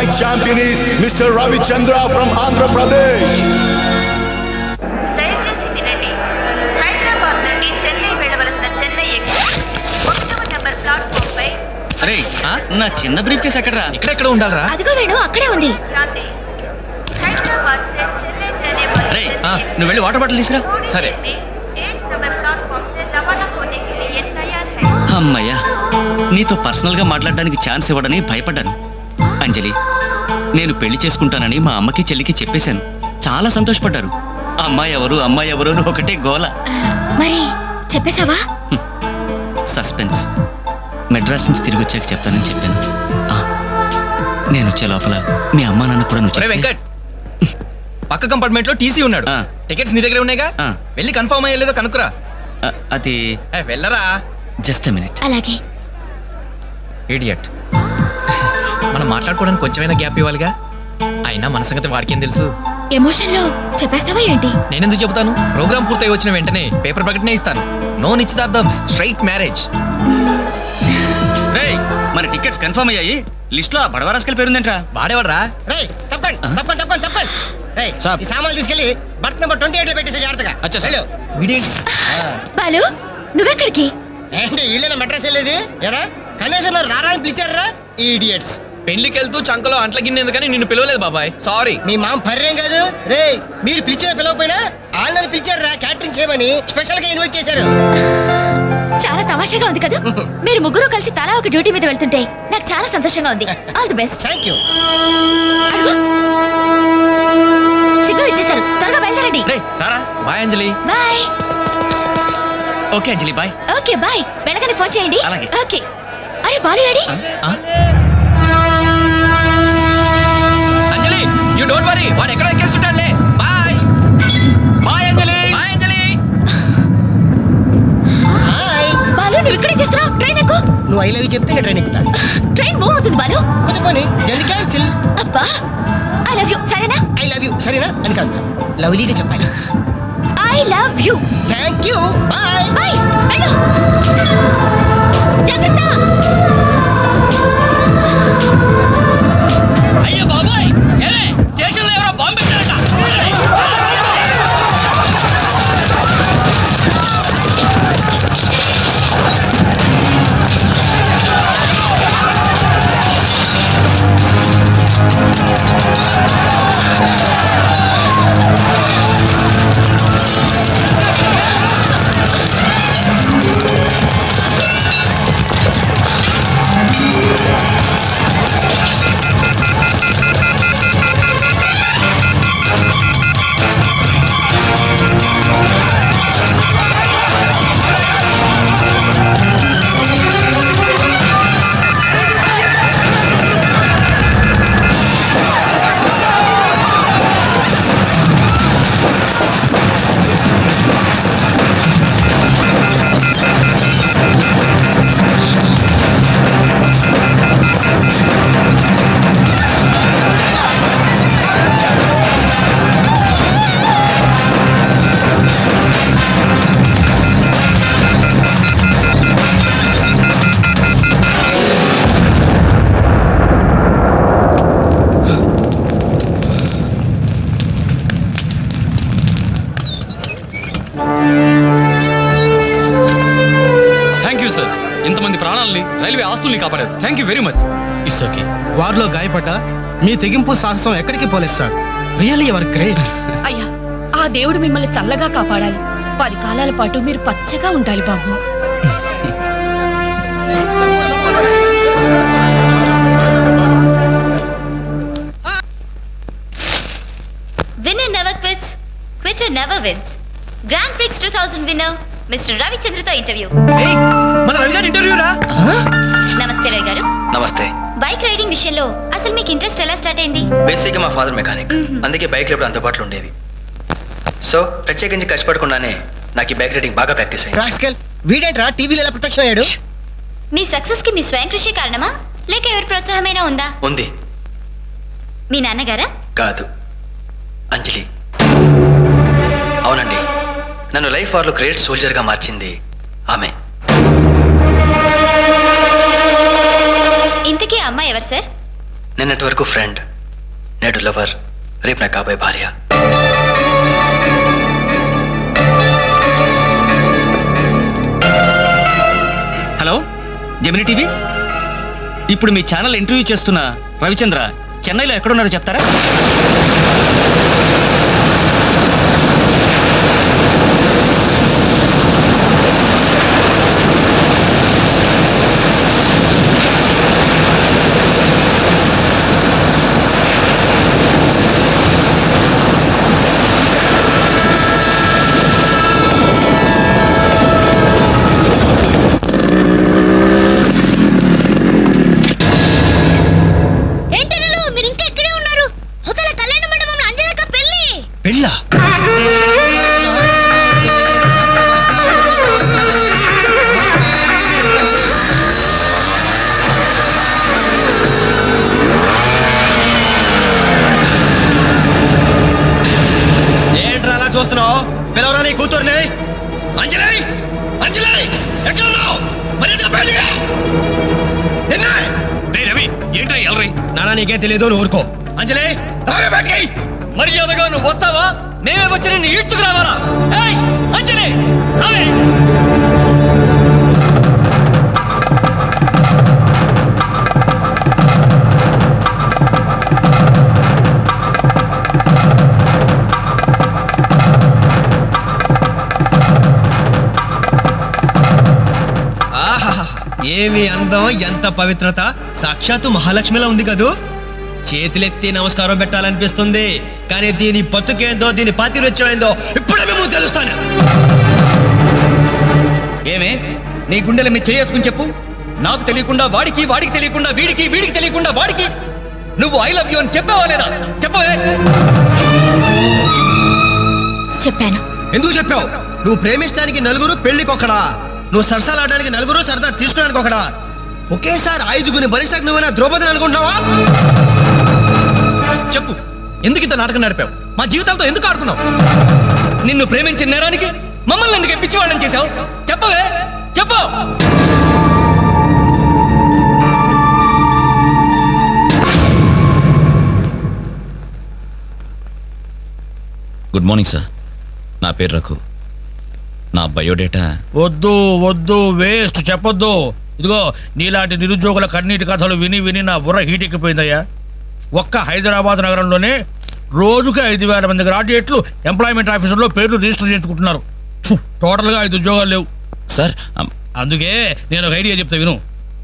fight champion is Mr. Ravichandra from Andhra Pradesh.
దయచేసి వినండి. హైదరాబాద్ నుండి చెన్నై వెళ్ళవలసిన చెన్నై ఎక్స్ప్రెస్ 1వ నంబర్ ప్లాట్ఫామ్ పై
అరే నా చిన్న బ్రీఫ్ కేసు ఎక్కడరా?
ఇక్కడెక్కడ ఉండాలరా?
అదిగో వేణు అక్కడే ఉంది. హైదరాబాద్ से చెన్నై जाने वाली
అరే నువ్వు వెళ్ళి వాటర్ బాటిల్ తీసురా.
సరే.
1 नंबर प्लेटफॉर्म से रवाना होने के लिए तैयार है.
అమ్మయ్యా, నీతో పర్సనల్ గా మాట్లాడడానికి ఛాన్స్ ఇవ్వడని భయపడ్డాను. అంజలి, నేను పెళ్లి చేసుకుంటానని మా అమ్మకి చెల్లికి చెప్పేశాను. చాలా సంతోషపడ్డారు. అమ్మాయి ఎవరు అని ఒకటే గోల.
మరి చెప్పేశావా?
సస్పెన్స్. మెడ్రాస్ నుంచి తిరిగి వచ్చాక చెప్తానని చెప్పాను. నేను వచ్చే లోపల మీ అమ్మా నాన్న కూడా నువ్వు
వెంకట్, పక్క కంపార్ట్మెంట్ లో టీసీ ఉన్నాడు. టికెట్స్ నీ దగ్గర ఉన్నాయిగా, వెళ్ళి కన్ఫర్మ్ అయ్యలేదో కనుక్కురా.
అది
వెళ్ళరా.
Just minute.
అలాగే.
ఇడియట్. మనం మాట్లాడుకోవడానికి కొంచెమైనా గ్యాప్ ఇవ్వాలిగా. అయినా మన సంగతి వాడికేం తెలుసు.
ఎమోషన్ లో చెప్పేస్తావా ఏంటి?
నేనెందుకు చెబుతాను? ప్రోగ్రామ్ పూర్తయి వచ్చిన వెంటనే పేపర్ ప్రకటనే ఇస్తాను. నో నిశ్చితార్థం, స్ట్రైట్ మ్యారేజ్.
మన టికెట్స్ కన్ఫర్మ్ అయ్యాయి. లిస్ట్ లో ఆ బడవరాస్కల్ పేరుందేంట్రా?
వాడేవాడ్రా?
రేయ్ తప్పండి. రేయ్ ఈ సామాన్లు తీసుకెళ్ళి బర్త్ నెంబర్ 28 లో పెట్టేసే జాగ్రత్తగా. వెళ్ళు.
బాలు నువ్వెక్కడికి?
ఏంటి వీళ్ళైనా మెడ్రాస్ వెళ్ళేది? ఎరా కనీసం నన్ను రారా అని పిలిచారా? ఈడియట్స్.
పెళ్లికి వెళ్తూ చంకలో అంట్ల గిన్నెందుకని నిన్ను పిలవలేదు బాబాయ్, సారీ.
మీ మామ పర్యం కాదు. రేయ్ మీరు పిలిచిన పిలవపోయినా వాళ్ళని పిలిచారా క్యాటరింగ్ చేయమని స్పెషల్ గా ఇన్వైట్ చేశారు.
చాలా తమాషాగా ఉంది కదా. మీరు ముగ్గురు కలిసి తలా ఒక డ్యూటీ మీద వెళ్తుంటే నాకు చాలా సంతోషంగా ఉంది. All the best.
Thank you.
Signal ఇచ్చేశారు, త్వరగా బయలుదేరండి.
Bye Anjali.
Bye.
Okay Anjali, bye.
Okay bye. వెళ్ళగానే ఫోన్ చేయండి.
అలాగే.
ఓకే. అరే బాలు ఏడి?
అంజలి, యు డోంట్ వరీ, వాడు ఎక్కడ ఎక్కేస్తుంటాడులే. Bye bye Anjali. Bye Anjali.
Hi
Balu నువ్వు ఇక్కడే చేస్తున్నావు? ట్రైన్ ఎక్కు.
నువ్వు ఐ లవ్ యూ చెప్తే ట్రైన్ ఎక్కుతా.
ట్రైన్ మూవ్ అవుతుంది బాలు.
పోనీ జల్ది క్యాన్సిల్.
అబ్బా ఐ లవ్ యూ సరేనా?
ఐ లవ్ యూ సరేనా అని కాదు, లవ్లీగా చెప్పాలి.
I love you.
Thank you. Bye
bye. వెళ్ళు. జాగ్రత్త.
అయ్యో బాబాయ్, ఏరే స్టేషన్ లో ఎవరో బాంబు పెట్టారట.
ఇంతమంది ప్రాణాలని, రైల్వే ఆస్తుల్ని కాపాడారు. Thank you very much.
It's okay.
వారిలో గాయపడ్డ మీ తెగింపు సాహసం ఎక్కడికి పోలేదు సార్. Really your great.
అయ్యా, ఆ దేవుడు మిమ్మల్ని చల్లగా కాపాడాలి. 10 కాలాల పాటు మీరు పచ్చగా ఉండాలి బాబు.
Winner never quits, quitter never wins. Grand Prix 2000 winner Mr. Ravichandra interview.
ఏయ్, మన రవి గారి ఇంటర్వ్యూ రా.
నమస్తే రవి గారు.
నమస్తే.
బైక్ రైడింగ్ విషయంలో అసలు మీకు ఇంట్రెస్ట్ ఎలా స్టార్ట్ అయింది?
బేసిక్గా మా ఫాదర్ మెకానిక్, అందుకే బైక్లు ఎప్పుడు అందుబాటులో ఉండేవి. సో ప్రత్యేకించి కష్టపడకుండానే నాకు ఈ బైక్ రైడింగ్ బాగా ప్రాక్టీస్ అయింది.
రాస్కల్, వీడేంట్రా టీవీలో ఎలా ప్రత్యక్షం అయ్యాడు?
మీ సక్సెస్ కి మీ స్వయం కృషి కారణమా లేక ఎవరి ప్రోత్సాహమైనా ఉందా?
ఉంది.
మీ నాన్నగారా?
కాదు, అంజలి. అవునండి, నన్ను లైఫ్ వార్లో గ్రేట్ సోల్జర్గా మార్చింది ఆమె.
ఇంతకీ అమ్మాయి ఎవరు సార్?
నిన్నటి వరకు ఫ్రెండ్, నేడు లవర్, రేపు నా కాబోయే భార్య.
హలో జెమిని టీవీ, ఇప్పుడు మీ ఛానల్ ఇంటర్వ్యూ చేస్తున్న రవిచంద్ర చెన్నైలో ఎక్కడున్నారో చెప్తారా?
పెళ్ళా?
ఏంట్రా అలా చూస్తున్నావు? పిలవరా నీ కూతుర్ని. అంజలి, అంజలి ఎక్కడున్నావు?
రవి ఏంటో ఎల్రై
నానా నీకేం తెలియదు, నువ్వు ఊరుకో.
అంజలి రావే బయటికి. మర్యాదగా నువ్వు వస్తావా? నేనే వచ్చి నిన్ను ఈడ్చుకురావాలా? ఏయ్ అంజలి రావే.
ఏమి అందం, ఎంత పవిత్రత! సాక్షాత్తు మహాలక్ష్మిలా ఉంది కదూ. చేతులెత్తి నమస్కారం పెట్టాలనిపిస్తుంది, కానీ దీని బతుకేందో, దీని పాతిరొచ్చేందో ఇప్పుడే మేము తెలుస్తాను.
ఏమే నీ గుండెల మీద చేసుకుని చెప్పు. నాకు తెలియకుండా వాడికి, వాడికి తెలియకుండా వీడికి, వీడికి తెలియకుండా వాడికి నువ్వు ఐ లవ్ యూ అని చెప్పావా లేదా? చెప్పవే.
చెప్పాను.
ఎందుకు చెప్పావు? నువ్వు ప్రేమించడానికి నలుగురు, పెళ్లికొకడా? నువ్వు సరసాలాడడానికి నలుగురు, సరదా తీసుకోవడానికి ఒకడా? ఒకేసారి 5గురిని భరించక నువ్వేనా ద్రౌపదిని అనుకుంటున్నావా?
చెప్పు, ఎందుకు ఇంత నాటకం నడిపావు? మా జీవితాలతో ఎందుకు ఆడుకున్నావు?
నిన్ను ప్రేమించిన నేరానికి మమ్మల్ని ఎందుకు పిచ్చివాళ్ళని చేశావు? చెప్పవే, చెప్పు.
గుడ్ మార్నింగ్ సార్, నా పేరు రఘు. నా బయోడేటా
వద్దు వద్దు, వేస్ట్, చెప్పొద్దు. ఇదిగో నీలాంటి నిరుద్యోగుల కన్నీటి కథలు విని విని నా బుర్ర హీటెక్కిపోయిందయ్యా. ఒక్క హైదరాబాద్ నగరంలోనే రోజుకి 5,000 మంది గ్రాడ్యుయేట్లు ఎంప్లాయ్మెంట్ ఆఫీసులో పేర్లు రిజిస్టర్ చేయించుకుంటున్నారు. టోటల్గా 5 ఉద్యోగాలు లేవు
సార్.
అందుకే నేను ఒక ఐడియా చెప్తా విను.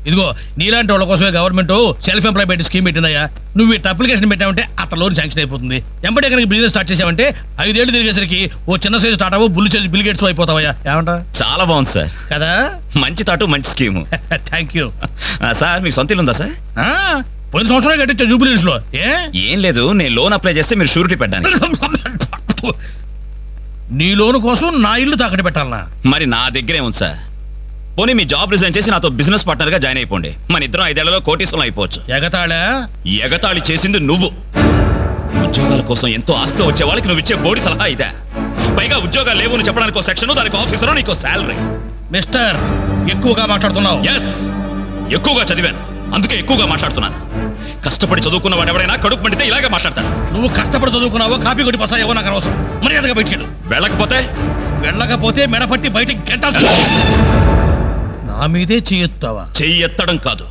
ఇదిగో నీలాంటి వాళ్ళ కోసమే గవర్నమెంట్ సెల్ఫ్ ఎంప్లాయ్మెంట్ స్కీమ్ పెట్టిందయ్యా. నువ్వు ఇట్లా అప్లికేషన్ పెట్టావంటే అట్లా లోన్ శాంక్షన్ అయిపోతుంది. ఎంబటే కనుక బిజినెస్ స్టార్ట్ చేసావంటే 5 ఏళ్ళు తిరిగేసరికి ఓ చిన్న సైజు స్టార్ట్ అవ్వు, బుల్లి సైజు బిల్ గేట్స్ అయిపోతావయ్యా. ఏమంటా?
చాలా బాగుంది సార్.
కదా,
మంచి తాటు, మంచి స్కీము.
Thank you
sir. మీకు సొంత ఇల్లు ఉందా సార్?
పోయిన సంవత్సరం కట్టించా జూబిలీస్ లో.
ఏం లేదు, నేను లోన్ అప్లై చేస్తే మీరు షూరిటీ పెట్టాను.
నీ లోన్ కోసం నా ఇల్లు తాకట్టు పెట్టాలనా?
మరి నా దగ్గరే ఉంది సార్. పోనీ మీ జాబ్ రిజైన్ చేసి నాతో బిజినెస్ పార్ట్నర్ గా జాయిన్ అయిపోండి. మన ఇద్దరం 5 ఏళ్లలో కోటీశ్వరం అయిపోవచ్చు.
ఎగతాళా?
ఎగతాళి చేసింది నువ్వు. ఉద్యోగాల కోసం ఎంతో ఆస్తి వచ్చే వాళ్ళకి నువ్వు ఇచ్చే బోడి సలహా ఇదే. పైగా ఉద్యోగాలు లేవు చెప్పడానికి సెక్షన్, దానికి ఆఫీసర్, నీకు శాలరీ.
మిస్టర్, ఎక్కువగా మాట్లాడుతున్నావు.
ఎస్, ఎక్కువగా చదివాను, అందుకే ఎక్కువగా మాట్లాడుతున్నాను. కష్టపడి చదువుకున్న వాడు ఎవరైనా కడుపు మండితే ఇలాగే మాట్లాడతాడు.
నువ్వు కష్టపడి చదువుకున్నావో, కాపీ కొట్టి పసాయవో నాకు అనవసరం. మర్యాదగా బయటికి వెళ్ళకపోతే మెడపట్టి బయటికి గెంటాల్సి. నా మీదే చెయ్యెత్తావా?
చెయ్యి ఎత్తడం కాదు,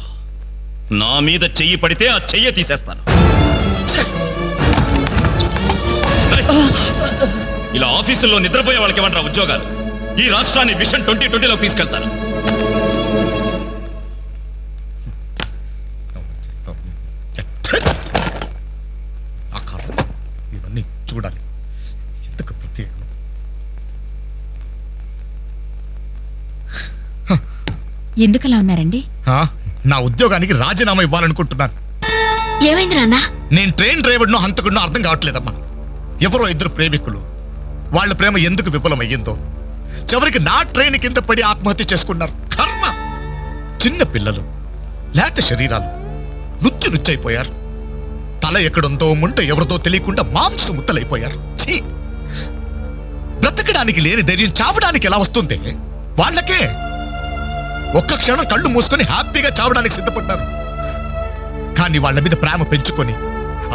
నా మీద చెయ్యి పడితే ఆ చెయ్యి తీసేస్తాను. ఇలా ఆఫీసుల్లో నిద్రపోయే వాళ్ళకి ఏమంటారా ఉద్యోగాలు? ఈ రాష్ట్రాన్ని విషన్ 2020లోకి తీసుకెళ్తాను.
ఇవన్నీ చూడాలి. ఎందుకు ప్రత్యేకం?
ఎందుకలా ఉన్నారండి?
నా ఉద్యోగానికి రాజీనామా ఇవ్వాలనుకుంటున్నాను.
ఏమైంది నాన్న?
నేను ట్రైన్ డ్రైవర్నో హంతకుడినో అర్థం కావట్లేదమ్మా. ఎవరో 2 ప్రేమికులు, వాళ్ళ ప్రేమ ఎందుకు విఫలమయ్యిందో, చివరికి నా ట్రైన్ కింద పడి ఆత్మహత్య చేసుకున్నారు. కర్మ. చిన్న పిల్లలు, లేత శరీరాలు, నుచ్చైపోయారు. తల ఎక్కడుందో ముంట ఎవరిదో తెలియకుండా మాంసం ముద్దలైపోయారు. బ్రతకడానికి లేని ధైర్యం చావడానికి ఎలా వస్తుంది? వాళ్ళకే ఒక్క క్షణం కళ్ళు మూసుకొని హ్యాపీగా చావడానికి సిద్ధపడ్డారు. కానీ వాళ్ళ మీద ప్రేమ పెంచుకొని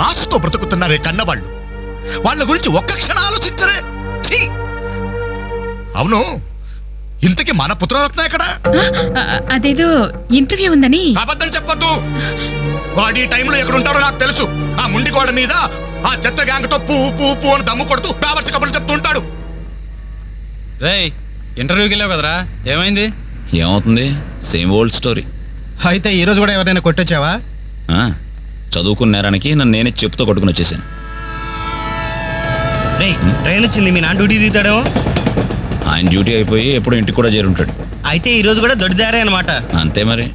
ఆశతో బ్రతుకుతున్నారే కన్నవాళ్ళు. వాళ్ళ గురించి ఒక్క క్షణం ఆలోచించరే. ఛీ! అవును, ఇంతకీ మన పుత్రరత్న ఎక్కడ?
అదేదో ఇంటర్వ్యూ ఉందని.
అబద్ధం చెప్పొద్దు. వాడు ఈ టైంలో ఎక్కడ ఉంటాడో నాకు తెలుసు. ఆ ముండి గోడ మీద ఆ చెత్త గ్యాంగ్తో పువ్వు పువ్వు పువ్వు అని దమ్ము కొడుతూ పేపర్స్ కబుర్లు చెప్తూ ఉంటాడు.
రేయ్, ఇంటర్వ్యూకి వెళ్ళావు కదరా, ఏమైంది?
ఏమవుతుంది, సేమ్ ఓల్డ్ స్టోరీ.
అయితే ఈ రోజు కూడా ఎవరైనా కొట్టొచ్చావా?
చదువుకున్న నేరానికి నన్ను నేనే చెప్పుతో కొట్టుకుని వచ్చేసాను.
ట్రైన్ వచ్చింది, మీ నాన్న డ్యూటీ దిగుతాడేమో.
ఆయన డ్యూటీ అయిపోయి ఎప్పుడు ఇంటికి కూడా చేరుంటాడు.
అయితే ఈ రోజు కూడా దొడ్డిదారే అనమాట.
అంతే మరి.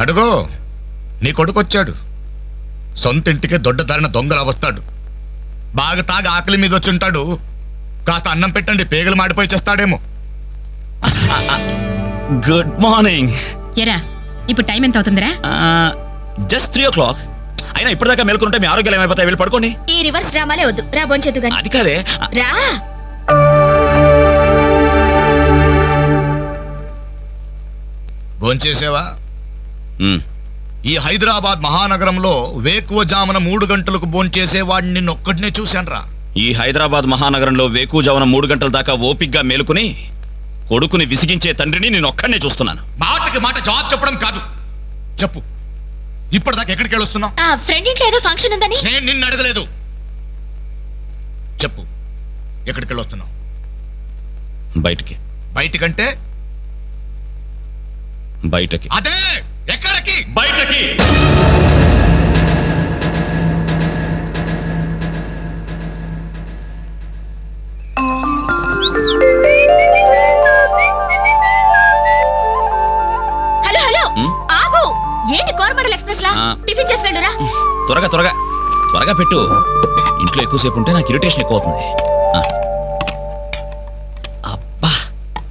అడుగో, నీ కొడుకు వచ్చాడు. సొంత ఇంటికే దొడ్డదారిన దొంగలా వస్తాడు. బాగా తాగి ఆకలి మీద వచ్చి ఉంటాడు. కాస్త అన్నం పెట్టండి, పేగలు మాడిపోయి చేస్తాడేమో.
Good morning.
ఎరా, ఇప్పుడు టైం ఎంత అవుతుందిరా?
Just 3 o'clock. అయినా ఇప్పటిదాకా మేల్కొంటే మీ ఆరోగ్యాలు ఏమైపోతాయి? వెళ్ళి పడుకోండి.
ఈ రివర్స్ డ్రామాలే వద్దు, రా బొంచెద్దు గాని.
అది కాదే.
రా.
భోంచేసావా? ఈ హైదరాబాద్ మహానగరంలో వేకువజామున 3 గంటలకు భోంచేసేవాడిని నిన్నొక్కడినే చూశానురా.
ఈ హైదరాబాద్ మహానగరంలో వేకువజామున 3 గంటల దాకా ఓపిగ్గా మేలుకుని కొడుకుని విసిగించే తండ్రిని నేను ఒక్కడనే చూస్తున్నాను.
మాటకి మాట జవాబు చెప్పడం కాదు. చెప్పు, ఇప్పటిదాకా ఎక్కడికి వెళ్ళొస్తున్నావు?
ఫ్రెండ్ ఇంట్లో ఏదో ఫంక్షన్ ఉందని.
నేను నిన్ను అడగలేదు. చెప్పు, ఎక్కడికి వెళ్ళొస్తున్నావు?
బయటికి.
బయటికంటే?
బయటకి.
అదే, ఎక్కడికి?
బయటకి.
హలో హలో, ఆగు. ఏంటి కోరమండల్ ఎక్స్ప్రెస్ లా? టిఫిన్ చేసి వెళ్ళురా.
త్వరగా త్వరగా త్వరగా పెట్టు. ఇంట్లో ఎక్కువసేపు ఉంటే నాకు ఇరిటేషన్ ఎక్కువ అవుతుంది. అబ్బా,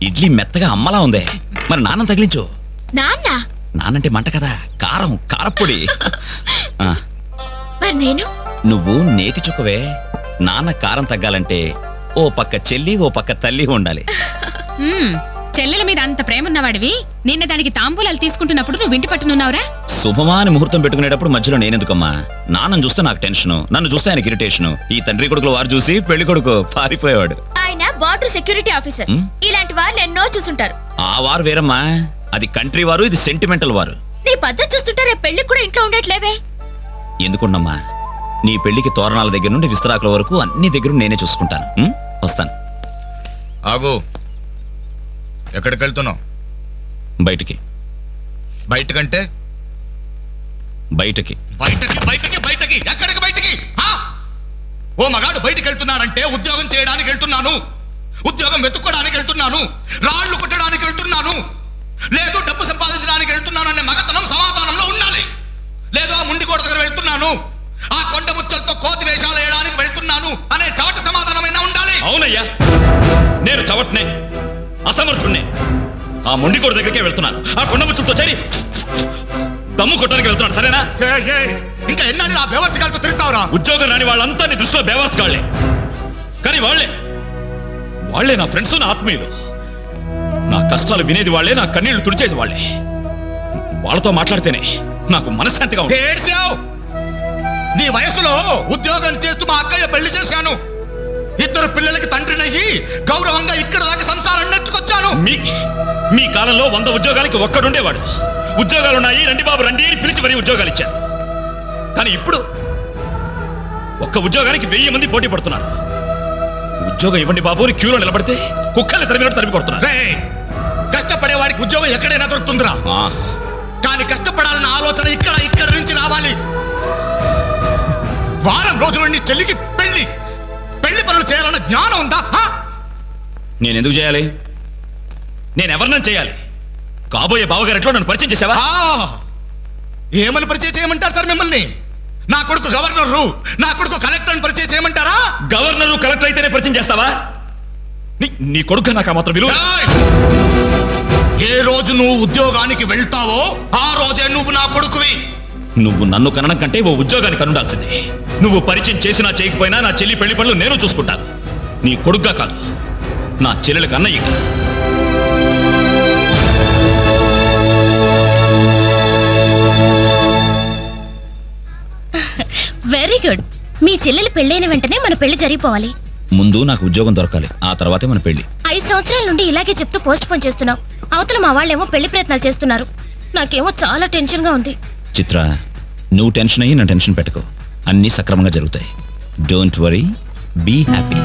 ఇడ్లీ మెత్తగా అమ్మలా ఉంది. మరి నాన్న తగిలించు. నాన్నంటే మంట కదా, కారం, కారప్పొడి.
మరి నేను?
నువ్వు నేతి చుక్కవే. నాన్న కారం తగ్గాలంటే ఓ పక్క చెల్లి ఓ పక్క తల్లి ఉండాలి.
చెల్లెల మీద అంత ప్రేమ ఉన్నవాడివి, నిన్న దానికి తాంబూలాలు తీసుకుంటున్నప్పుడు నువ్వు ఇంటి పట్టునున్నావురా?
శుభమా అని ముహూర్తం పెట్టుకునేటప్పుడు మధ్యలో నేనెందుకమ్మా? నాన్నను చూస్తే నాకు టెన్షను, నన్ను చూస్తే ఆయనకి ఇరిటేషను. ఈ తండ్రి కొడుకులు వారు చూసి పెళ్లి కొడుకు పారిపోయేవాడు.
ఆయన బార్డర్ సెక్యూరిటీ ఆఫీసర్. ఇలాంటి వాళ్ళు ఎన్నో చూసుంటారు.
ఆ వారు వేరమ్మా, అది కంట్రీ వారు, ఇది సెంటిమెంటల్ వారు.
నీ పద్ధతి చూస్తుంటే రేపు పెళ్లికి కూడా ఇంట్లో ఉండట్లేవే.
ఎందుకున్నమ్మా, నీ పెళ్లికి తోరణాల దగ్గర నుండి విస్తరాకుల వరకు అన్ని దగ్గర నేనే చూసుకుంటాను. వస్తాను.
ఆగు, ఎక్కడికి వెళ్తున్నావు?
బయటికి.
బయటకంటే?
బయటకి.
బయటకి బయటకి బయటకి ఎక్కడికి బయటికి? ఓ మగాడు బయటికి వెళ్తున్నానంటే ఉద్యోగం చేయడానికి వెళ్తున్నాను, ఉద్యోగం వెతుక్కోడానికి వెళ్తున్నాను, రాళ్లు కొట్టడానికి వెళ్తున్నాను, లేదు డబ్బు సంపాదించడానికి వెళ్తున్నాను అనే మగతనం సమాధానంలో ఉండాలి. లేదు ఆ ముండి కోట దగ్గర వెళ్తున్నాను, ఆ కొండ ముచ్చలతో కోతి వేషాలు వేయడానికి వెళ్తున్నాను అనే చవట సమాధానమైనా ఉండాలి.
అవునయ్యా, నేను చవట్నే, అసమర్థుణ్ణే. ఆ మొండికోడు దగ్గరికే వెళ్తున్నాను, ఆ కొండ ముచ్చులతో చేరి దమ్ము కొట్టడానికి వెళ్తున్నాను. సరేనా?
ఇంకా ఎన్నాళ్ళు ఆ బేవర్స్ గారితో తిరుగుతావురా?
ఉద్యోగం రాని వాళ్ళంతా నీ దృష్టిలో బేవర్స్ గాళ్లే. కానీ వాళ్ళే నా ఫ్రెండ్స్, నా ఆత్మీయులు. నా కష్టాలు వినేది వాళ్ళే, నా కన్నీళ్లు తుడిచేది వాళ్ళే. వాళ్ళతో మాట్లాడితేనే నాకు మనశ్శాంతిగా ఉంది.
ఏడ్చావు. నీ వయసులో ఉద్యోగం చేస్తూ మా అక్కయ్య పెళ్లి చేశాను. 2 పిల్లలకి తండ్రినయ్యి గౌరవంగా ఇక్కడ దాకా సంసారం నెట్టుకొచ్చాను.
మీ కాలంలో 100 ఉద్యోగాలకి ఒక్కడుండేవాడు. ఉద్యోగాలున్నాయి, రండి బాబు రండి అని పిలిచి మరీ ఉద్యోగాలు ఇచ్చారు. కానీ ఇప్పుడు ఒక్క ఉద్యోగానికి 1000 మంది పోటీ పడుతున్నారు. ఉద్యోగం ఇవ్వండి బాబు అని క్యూలో నిలబడితే కుక్కల్ని తరిమినట్టు తరిమి కొడుతున్నారు.
కష్టపడేవాడికి ఉద్యోగం ఎక్కడైనా దొరుకుతుందిరా. కానీ కష్టపడాలన్న ఆలోచన ఇక్కడ నుంచి రావాలి. వారం రోజులు నీ చెల్లికి పెళ్లి పనులు చేయాలన్న జ్ఞానం ఉందా?
నేనెందుకు చేయాలి? నేనెవరినైనా చేయాలి. కాబోయే బావగారెట్లో నన్ను పరిచయం చేసావా?
ఏమని పరిచయం చేయమంటారు సార్ మిమ్మల్ని? నా కొడుకు గవర్నరు, నా కొడుకు కలెక్టర్ పరిచయం చేయమంటారా?
గవర్నరు కలెక్టర్ అయితేనే పరిచయం చేస్తావా? నీ కొడుకు నాకు మాత్రం విలువ.
ఏ రోజు నువ్వు ఉద్యోగానికి వెళ్తావో ఆ రోజే నువ్వు నా కొడుకువి.
నువ్వు నన్ను కనడం కంటే ఓ ఉద్యోగానికి కనుండాల్సిందే. నువ్వు పరిచయం చేసినా చేయకపోయినా నా చెల్లి పెళ్లి పనులు నేను చూసుకుంటాను. నీ కొడుగ్గా కాదు, నా చెల్లెలకు అన్నయ్యగా.
మీ చెల్లెలు పెళ్ళైన వెంటనే మన పెళ్లి జరిగిపోవాలి.
ముందు నాకు ఉద్యోగం దొరకాలి, ఆ తర్వాతే మన పెళ్లి.
5 సంవత్సరాల నుండి ఇలాగే చెప్తూ పోస్ట్ పోన్ చేస్తున్నావు. అవతల మా వాళ్ళేమో పెళ్లి ప్రయత్నాలు చేస్తున్నారు. నాకేమో చాలా టెన్షన్ గా ఉంది.
చిత్ర, నువ్వు టెన్షన్ అయ్యి నా టెన్షన్ పెట్టుకో, అన్నీ సక్రమంగా జరుగుతాయి. Don't worry, be happy.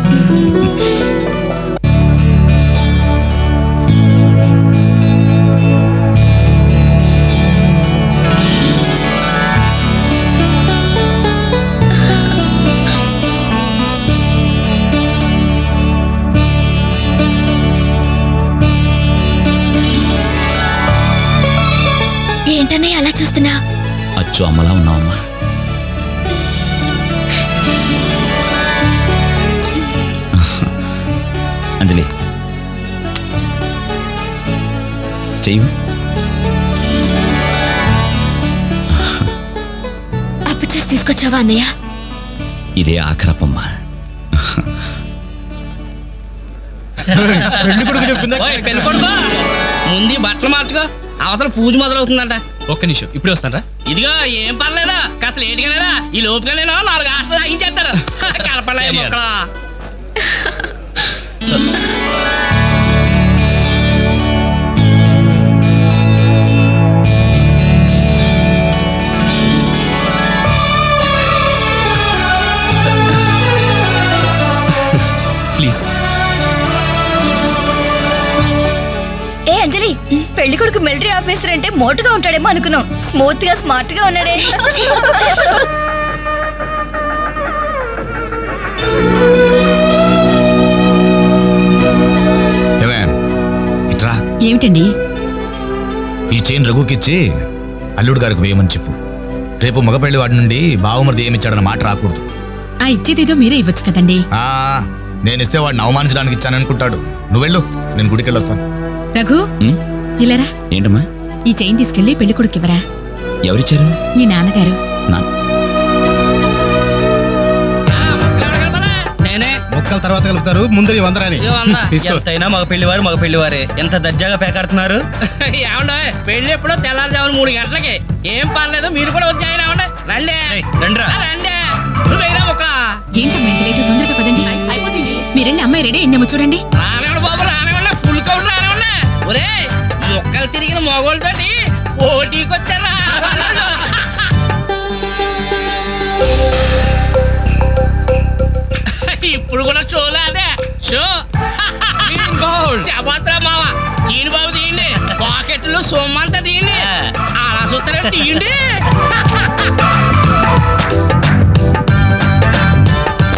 ఏంటనే అలా చూస్తున్నా?
అచ్చు అమ్మలా ఉన్నావమ్మా. అంజలి, చెయ్యి.
అప్పు చేసి తీసుకొచ్చావా అన్నయ్య?
ఇదే ఆఖరపమ్మా.
ముందు బట్టలు మార్చుకో, అవతల పూజ మొదలవుతుందంట.
ఒక్క నిమిషం, ఇప్పుడే వస్తానరా.
ఇదిగో ఏం పర్లేదా, కాస్త లేటుగానేరా. ఈ లోపుగానేనా 4 హాస్టల్ తాగించేస్తారు. కలపలే మొక్కలా.
ప్లీజ్.
ఏ అంజలి, పెళ్లి కొడుకు మిలిటరీ ఆఫీసర్ అంటే మోటుగా ఉంటాడేమో అనుకున్నాం. స్మూత్ గా స్మార్ట్ గా ఉన్నాడే.
ఇట్రా,
ఏమిటండి?
ఈ చైన్ రఘుకిచ్చి అల్లుడు గారికి వేయమని చెప్పు. రేపు మగపెళ్లి వాడి నుండి బావమరిది ఏమిచ్చాడన్న మాట రాకూడదు.
ఆ ఇచ్చేదేదో మీరే ఇవ్వచ్చు కదండి.
నేను ఇస్తే వాడిని అవమానించడానికి ఇచ్చాననుకుంటాడు. నువ్వు వెళ్ళు, నేను గుడికి వెళ్ళొస్తాను.
రఘు, ఇలారా.
ఏంటమ్మా?
ఈ చైన్ తీసుకెళ్లి పెళ్లి కొడుకు ఇవ్వరా.
ఎవరిచ్చారు?
మీ నాన్నగారు.
మొక్కల తర్వాత కలుపుతారు, ముందు 100 రాని.
ఎంతైనా మగ పెళ్లివారే ఎంత దర్జాగా పేకాడుతున్నారు. ఏమండే, పెళ్లి ఎప్పుడో తెల్లారుజామున 3 గంటలకి. ఏం పర్లేదు, మీరు కూడా వచ్చాయి. రండి రండి. నువ్వు వేయరా మొక్క.
ఏంటమ్మా ఇంత లేటు? తొందరగా పదండి. అయిపోతుంది. మీరెళ్ళి అమ్మాయి రెడీ అయిందేమో చూడండి.
రానివ్వండి బాబు, రానివ్వండి. ఫుల్ కౌంట్ రానివ్వండి. ఒరే, మొక్కలు తిరిగిన మొగోళ్ళతోటి ఓటీకి వచ్చారా? ఇప్పుడు కూడా షోలాదే షో. చెప్పత్రా మావ, తీయండి బాబు, తీయండి. పాకెట్లో సొమ్మంతా తీయండి. అలా చూస్తారా, తీయండి.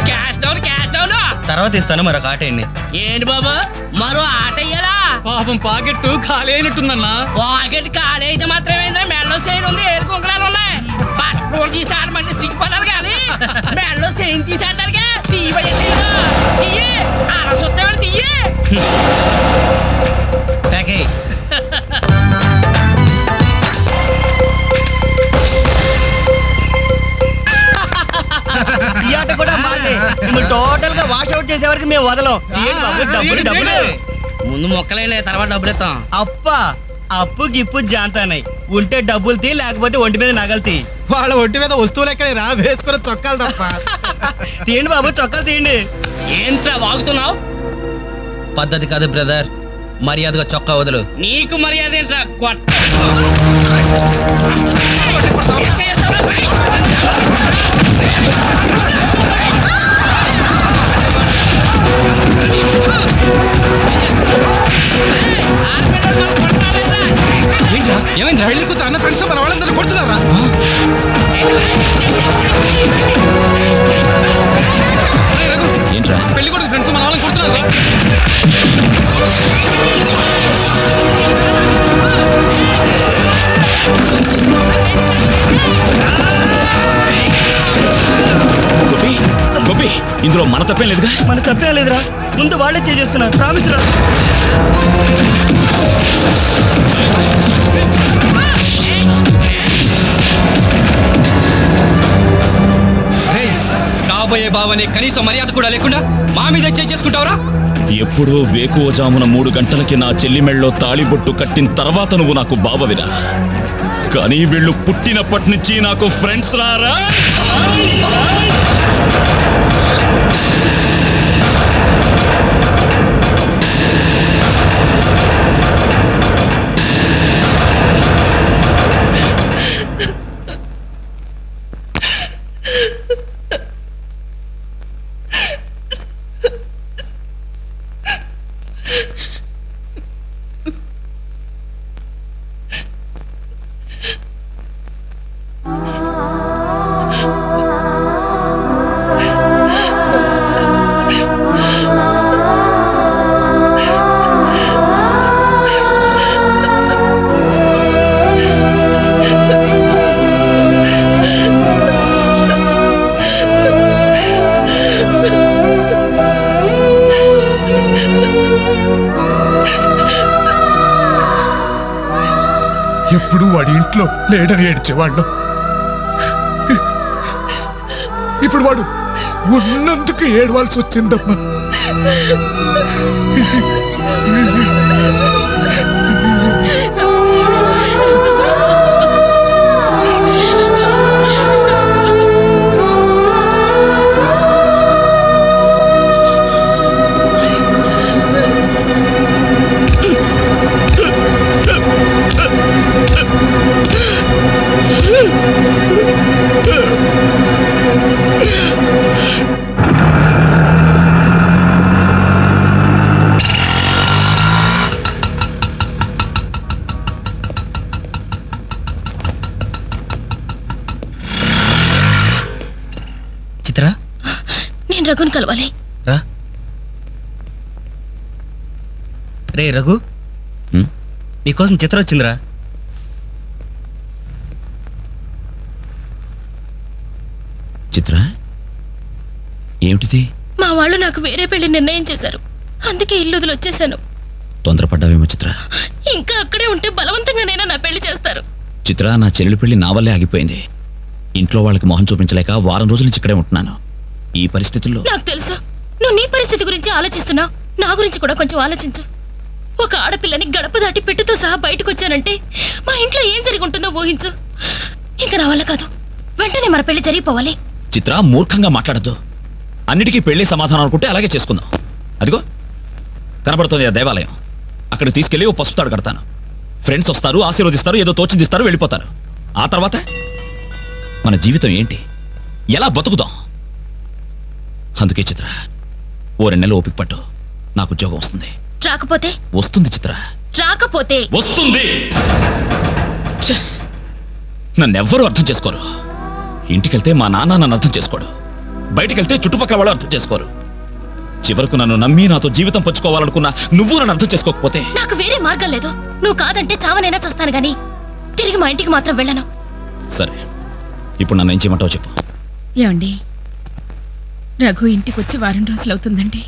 Cash down, cash down.
తర్వాత ఇస్తాను, మరొక ఆట అండి.
ఏంటి బాబు, మరో ఆట అయ్యాలా?
పాపం పాకెట్ ఖాళీ అయినట్టుందన్నా.
పాకెట్ ఖాళీ అయితే మాత్రమేంద్రా, మెడలో చైన్ ఉంది, ఏడు కుంకలాలు ఉన్నాయి. పట్టుకోడు తీసాడమంటే సిగ్గుపడాలి కానీ మెడలో చైన్ తీసాడగా తీయబడి తీయ అలా చూస్తామని తీయ.
ఈ ఆట కూడా మాదే. మిమ్మల్ని టోటల్ గా వాష్ అవుట్ చేసే వరకు మేము వదలం.
ముందు మొక్కలైనా తర్వాత డబ్బులు ఇస్తాం.
అప్పు గిప్పు జాంతానాయి. ఉంటే డబ్బులు తీ, లేకపోతే ఒంటి మీద నగలు తీ.
వాళ్ళ ఒంటి మీద వస్తువులు ఎక్కడైనా వేసుకుని చొక్కాలు తప్ప.
తీయండి బాబు, చొక్కాలు తీయండి.
ఏంట్రా వాగుతున్నావు?
పద్ధతి కాదు బ్రదర్, మర్యాదగా చొక్కా వదులు.
నీకు మర్యాద ఏంట్రా?
ఏమైంది? పెళ్లి కూతురు అన్న ఫ్రెండ్స్ మన వాళ్ళందరూ కొడుతున్నారా?
ఏంట్రా? పెళ్లి కొడుకు ఫ్రెండ్స్ మన వాళ్ళని కొడుతున్నారు.
గోపి, ఇందులో మన తప్పేం లేదుగా?
మన తప్పేం లేదురా, ముందు వాళ్ళే చేసుకున్నారు. ప్రామిస్ రా.
కాబోయే బావని కనీసం మర్యాద కూడా లేకుండా మా మీద చేసుకుంటావురా?
ఎప్పుడో వేకువజామున 3 గంటలకి నా చెల్లి మెళ్ళలో తాళిబొట్టు కట్టిన తర్వాత నువ్వు నాకు బావవిరా. కానీ వీళ్ళు పుట్టినప్పటి నుంచి నాకు ఫ్రెండ్స్ రారా.
ఎప్పుడు వాడి ఇంట్లో లేడని ఏడ్చేవాళ్ళు. ఇప్పుడు వాడు ఉన్నందుకు ఏడవాల్సి వచ్చిందమ్మా.
చిత్ర,
నేను రఘుని కలవాలి.
రా. రే రఘు, నీకోసం చిత్ర వచ్చిందిరా.
చిత్ర, ఏమిటిది?
మా వాళ్ళు నాకు వేరే పెళ్లి నిర్ణయం చేశారు. అందుకే ఇల్లు వదిలి వచ్చేసాను.
తొందరపడ్డావేమో చిత్ర.
ఇంకా అక్కడే ఉంటే బలవంతంగానైనా నా పెళ్లి చేస్తారు.
చిత్ర, నా చెల్లెలి పెళ్లి నా వల్లే ఆగిపోయింది. ఇంట్లో వాళ్ళకి మొహం చూపించలేక వారం రోజుల నుంచి ఇక్కడే ఉంటున్నాను. ఈ పరిస్థితుల్లో
నాకు తెలుసు నువ్వు నీ పరిస్థితి గురించి ఆలోచిస్తున్నావు. నా గురించి కూడా కొంచెం ఆలోచించు. ఒక ఆడపిల్లని గడప దాటి పెట్టుతో సహా బయటకు వచ్చానంటే మా ఇంట్లో ఏం జరిగి ఉంటుందో ఊహించు. ఇంకా నా వల్ల కాదు. వెంటనే మన పెళ్లి జరిగిపోవాలి.
చిత్ర, మూర్ఖంగా మాట్లాడద్దు. అన్నిటికీ పెళ్లి సమాధానం అనుకుంటే అలాగే చేసుకుందాం. అదిగో కనబడుతుంది ఆ దేవాలయం. అక్కడ తీసుకెళ్లి ఓ పసుపుతాడు కడతాను. ఫ్రెండ్స్ వస్తారు, ఆశీర్వదిస్తారు, ఏదో తోచిందిస్తారు, వెళ్ళిపోతారు. ఆ తర్వాత మన జీవితం ఏంటి, ఎలా బతుకుదాం? అందుకే చిత్ర, ఓ 2 నెలలు ఓపిక పట్టు. నాకు ఉద్యోగం వస్తుంది.
రాకపోతే?
వస్తుంది చిత్ర.
రాకపోతే?
వస్తుంది. నన్నెవ్వరూ అర్థం చేసుకోరు. ఇంటికెళ్తే మా నాన్న నన్ను అర్థం చేసుకోడు. బయటికెళ్తే చుట్టుపక్కల వాళ్ళు అర్థం చేసుకోరు. చివరకు నన్ను నమ్మి నాతో జీవితం పంచుకోవాలనుకున్నా నువ్వు నన్ను అర్థం చేసుకోకపోతే?
నాకు వేరే మార్గం లేదు. నువ్వు కాదంటే చావనైనా చూస్తాను గాని తిరిగి మా ఇంటికి మాత్రం వెళ్ళను.
సరే, ఇప్పుడు నన్ను ఏం చేయమంటావు చెప్పు.
ఏమండి, రఘు ఇంటికి వచ్చి వారం రోజులు అవుతుందండి.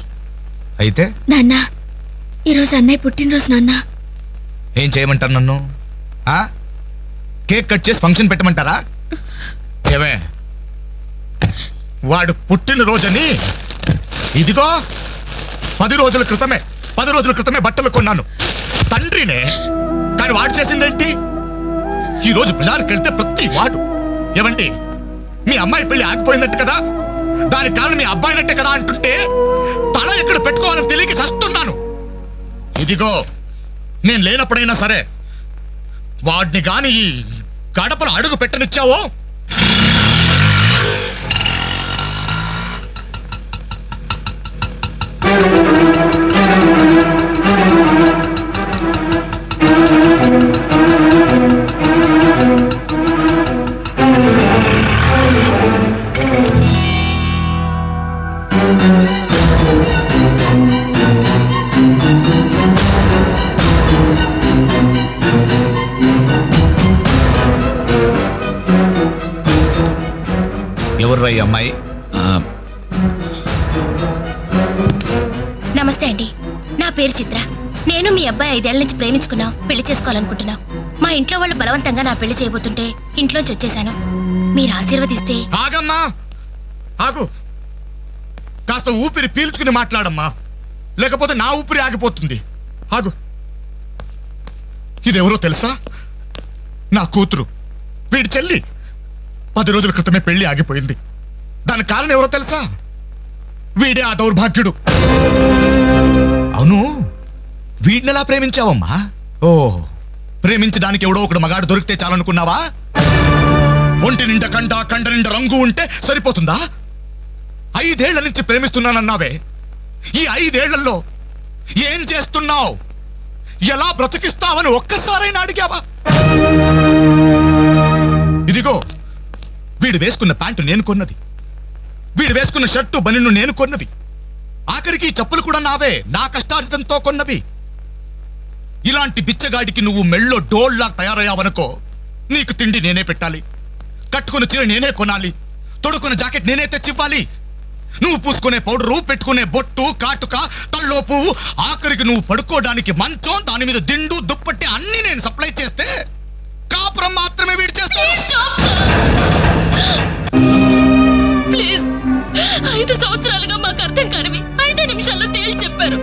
అయితే
నాన్న, ఈరోజు అన్నయ్య పుట్టినరోజు నాన్న.
ఏం చేయమంటారు నన్ను? కేక్ కట్ చేసి ఫంక్షన్ పెట్టమంటారా? ఏమే, వాడు పుట్టినరోజని ఇదిగో 10 రోజుల క్రితమే బట్టలు కొన్నాను. తండ్రినే. కానీ వాడు చేసిందేంటి? ఈ రోజు బజార్కి వెళ్తే ప్రతి వాడు ఏమండి మీ అమ్మాయి పెళ్లి ఆగిపోయిందట్టు కదా, దానికి కారణం మీ అబ్బాయినట్టే కదా అంటుంటే తల ఎక్కడ పెట్టుకోవాలని తెలియక చస్తున్నాను. ఇదిగో నేను లేనప్పుడైనా సరే వాడిని గాని ఈ గడపలు అడుగు పెట్టనిచ్చావో ఎవర్రా ఈ అమ్మాయి?
నమస్తే అండి, నా పేరు చిత్ర. నేను మీ అబ్బాయి 5 ఏళ్ల నుంచి ప్రేమించుకున్నాం, పెళ్లి చేసుకోవాలనుకుంటున్నాం. మా ఇంట్లో వాళ్ళు బలవంతంగా నా పెళ్లి చేయబోతుంటే ఇంట్లోంచి వచ్చేసాను. మీరు ఆశీర్వదిస్తే.
ఆగమ్మా, ఆగు. కాస్త ఊపిరి పీల్చుకుని మాట్లాడమ్మా, లేకపోతే నా ఊపిరి ఆగిపోతుంది. ఆగు. ఇదెవరో తెలుసా? నా కూతురు, వీడి చెల్లి. 10 రోజుల క్రితమే పెళ్లి ఆగిపోయింది. దానికి కారణం ఎవరో తెలుసా? వీడే ఆ దౌర్భాగ్యుడు. అవును, వీడినెలా ప్రేమించావమ్మా? ఓ, ప్రేమించడానికి ఎవడో ఒకడు మగాడు దొరికితే చాలనుకున్నావా? ఒంటి నిండా కండ నిండా రంగు ఉంటే సరిపోతుందా? 5 ఏళ్ల నుంచి ప్రేమిస్తున్నానన్నావే, ఈ 5 ఏళ్లలో ఏం చేస్తున్నావు? ఎలా బ్రతికిస్తావని ఒక్కసారైనా అడిగావా? ఇదిగో, వీడు వేసుకున్న ప్యాంటు నేను కొన్నది, వీడు వేసుకున్న షర్టు బనిను నేను కొన్నవి, ఆఖరికి ఈ చెప్పులు కూడా నావే, నా కష్టార్జితంతో కొన్నవి. ఇలాంటి బిచ్చగాడికి నువ్వు మెళ్ళో డోల్లా తయారయ్యావనుకో, నీకు తిండి నేనే పెట్టాలి, కట్టుకున్న చీర నేనే కొనాలి, తొడుకున్న జాకెట్ నేనే తెచ్చివ్వాలి. నువ్వు పూసుకునే పౌడరు, పెట్టుకునే బొట్టు, కాటుక, తల్లో పువ్వు, ఆఖరికి నువ్వు పడుకోవడానికి మంచం, దాని మీద దిండు, దుప్పట్టి అన్ని నేను సప్లై చేస్తే కాపురం మాత్రమే వీడి చేస్తాను.
ప్లీజ్, 5 సంవత్సరాలుగా మాకు అర్థం కానివి 5 నిమిషాల్లో తేల్చి చెప్పారు.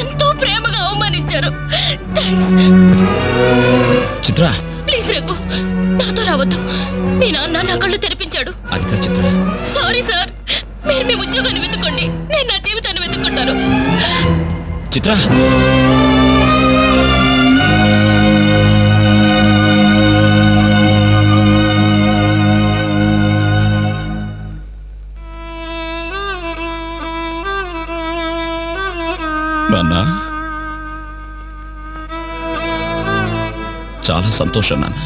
ఎంతో ప్రేమగా అవమానించారు. థాంక్స్.
చిత్ర,
ప్లీజ్ రఘు, నాతో రావద్దు. మీ నాన్న నా కళ్ళు తెరిపించాడు.
అది కాదు చిత్ర.
సారీ సార్, మీరు మీ ఉద్యోగాన్ని వెతుక్కోండి, నేను నా జీవితాన్ని వెతుక్కుంటాను.
చిత్ర, నాన్న, చాలా సంతోషం నాన్న.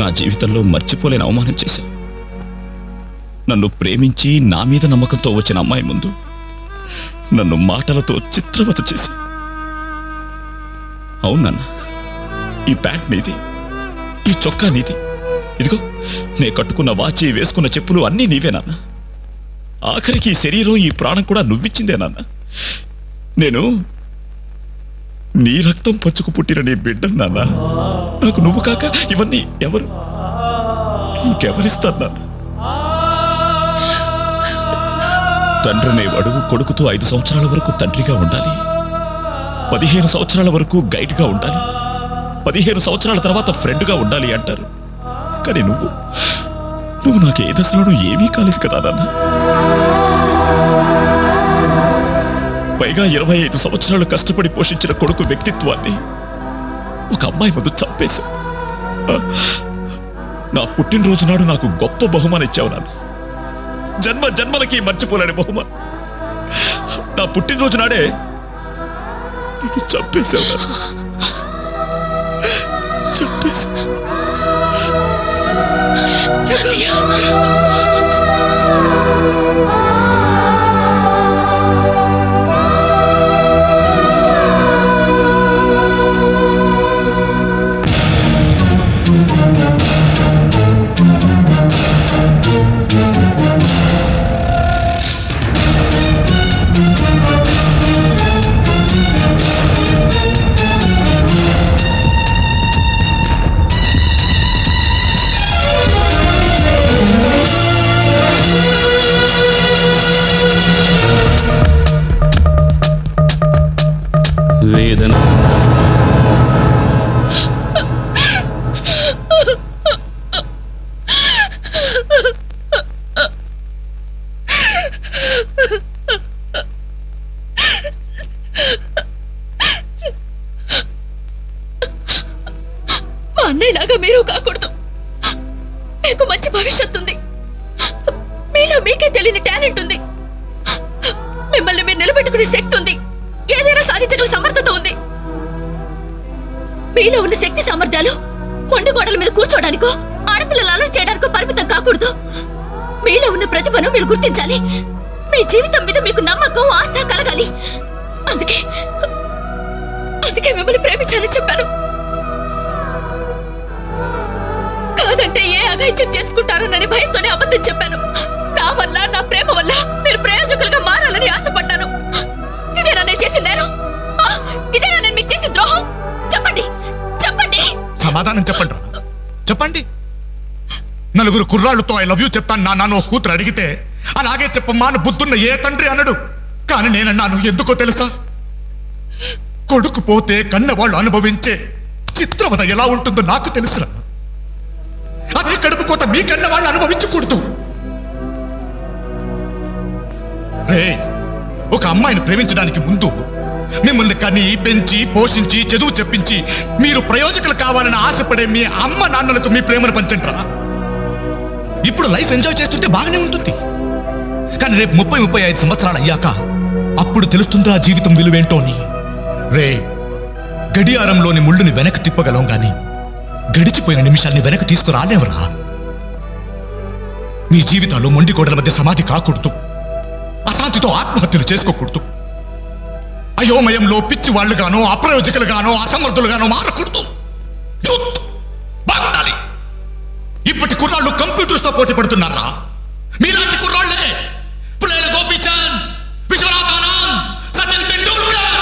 నా జీవితంలో మర్చిపోలేని అవమానం చేశావు. నన్ను ప్రేమించి నా మీద నమ్మకంతో వచ్చిన అమ్మాయి ముందు నన్ను మాటలతో చిత్రవత చేసి. అవునన్నా, ఈ ప్యాంట్ నీది, ఈ చొక్కా నీది, ఇదిగో నే కట్టుకున్న వాచి, వేసుకున్న చెప్పులు అన్నీ నీవే నాన్న. ఆఖరికి ఈ శరీరం, ఈ ప్రాణం కూడా నువ్విచ్చిందే నాన్న. నేను నీ రక్తం పంచుకు పుట్టిన నీ బిడ్డ నాన్న. నాకు నువ్వు కాక ఇవన్నీ ఎవరు, ఇంకెవరిస్తారు నాన్న? తండ్రి అనేవాడు కొడుకుతో 5 సంవత్సరాల వరకు తండ్రిగా ఉండాలి, 15 సంవత్సరాల వరకు గైడ్గా ఉండాలి, 15 సంవత్సరాల తర్వాత ఫ్రెండ్గా ఉండాలి అంటారు. కానీ నువ్వు నాకు ఏ దశలోనూ ఏమీ కాలేదు కదా నాన్న. పైగా 25 సంవత్సరాలు కష్టపడి పోషించిన కొడుకు వ్యక్తిత్వాన్ని ఒక అమ్మాయి ముందు చంపేశా. నా పుట్టినరోజు నాడు నాకు గొప్ప బహుమానం ఇచ్చావు నాన్న. జన్మ జన్మలకి మర్చిపోలేని బహుమానం. నా పుట్టినరోజు నాడే నువ్వు చంపేశావు నాన్న. చంపేశావు. వేదన
మా అన్నయ్యలాగా మీరు కాకూడదు. మీకు మంచి భవిష్యత్తు ఉంది. మీలో మీకే తెలియని టాలెంట్ ఉంది. మిమ్మల్ని మీరు నిలబెట్టుకునే శక్తి ఉంది. ఏదైనా సాధించగల సమర్థత ఉంది. మీలో ఉన్న శక్తి సామర్థ్యాలు మొండి గోడల మీద కూర్చోడానికో, ఆడపిల్లలు అలర్ట్ చేయడానికో పరిమితం కాకూడదు. మీలో ఉన్న ప్రతిభను మీరు గుర్తించాలి. మీ జీవితం మీద మీకు నమ్మకం, ఆశ కలగాలి. అందుకే మిమ్మల్ని ప్రేమించాలని చెప్పాను. కాదంటే ఏ అఘాయిత్యం చేసుకుంటారోనని భయంతోనే అబద్ధం చెప్పాను. నా వల్ల, నా ప్రేమ వల్ల మీరు ప్రయోజకులుగా మారాలని ఆశపడ్డాను. ఇదేనా నేను చేసిన నేరం? ఇదేనా నేను మీకు చేసిన ద్రోహం? చెప్పండి, చెప్పండి.
సమాధానం చెప్పండి. చెప్పండి. నలుగురు కుర్రాళ్ళతో ఐ లవ్ యూ చెప్తాను నాన్న ఓ కూతురు అడిగితే అలాగే చెప్పమ్మా అని బుద్ధున్న ఏ తండ్రి అనడు. కానీ నేనన్నాను ఎందుకో తెలుసా? కొడుకు పోతే కన్నవాళ్ళు అనుభవించే చిత్రవద ఎలా ఉంటుందో నాకు తెలుసురా. అదే కడుపు కోత మీ కన్నవాళ్ళు అనుభవించకూడదు. రే, ఒక అమ్మాయిని ప్రేమించడానికి ముందు మిమ్మల్ని కని పెంచి పోషించి చదువు చెప్పించి మీరు ప్రయోజకులు కావాలని ఆశపడే మీ అమ్మ నాన్నలకు మీ ప్రేమను పంచంట్రా. ఇప్పుడు లైఫ్ ఎంజాయ్ చేస్తుంటే బాగానే ఉంటుంది, కానీ రేపు 30-35 సంవత్సరాలు అయ్యాక అప్పుడు తెలుస్తుందా జీవితం విలువేంటోని. రే, గడియారంలోని ముళ్ళుని వెనక్కి తిప్పగలం గాని గడిచిపోయిన నిమిషాల్ని వెనక్కి తీసుకురాలేవరా. మీ జీవితాలు మొండి గోడల మధ్య సమాధి కాకూడదు, అశాంతితో ఆత్మహత్యలు చేసుకోకూడదు, అయోమయంలో పిచ్చి వాళ్ళుగానో అప్రయోజకులుగానో అసమర్థులుగానో మారకూడదు. యూత్ బాగుండాలి. ఇప్పటి కుర్రాళ్ళు కంప్యూటర్స్ తో పోటీ పడుతున్నారా? మీలాంటి కుర్రాళ్లే పుల్లయ్య గోపీచంద్, విశ్వనాథ్ ఆనంద్, సచిన్ టెండూల్కర్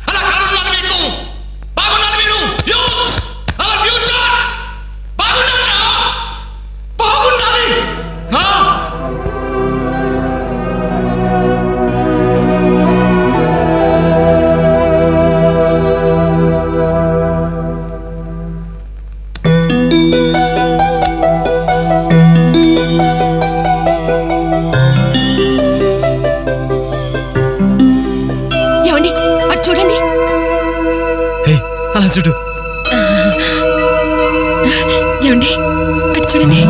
అలా కారణాలు మీకు. బాగుండాలి మీరు. Youth our future. బాగుండాలి, బాగుండాలి.
ఏమండి అటు చూడండి.
అలా చూడు.
ఏమండి అటు చూడండి.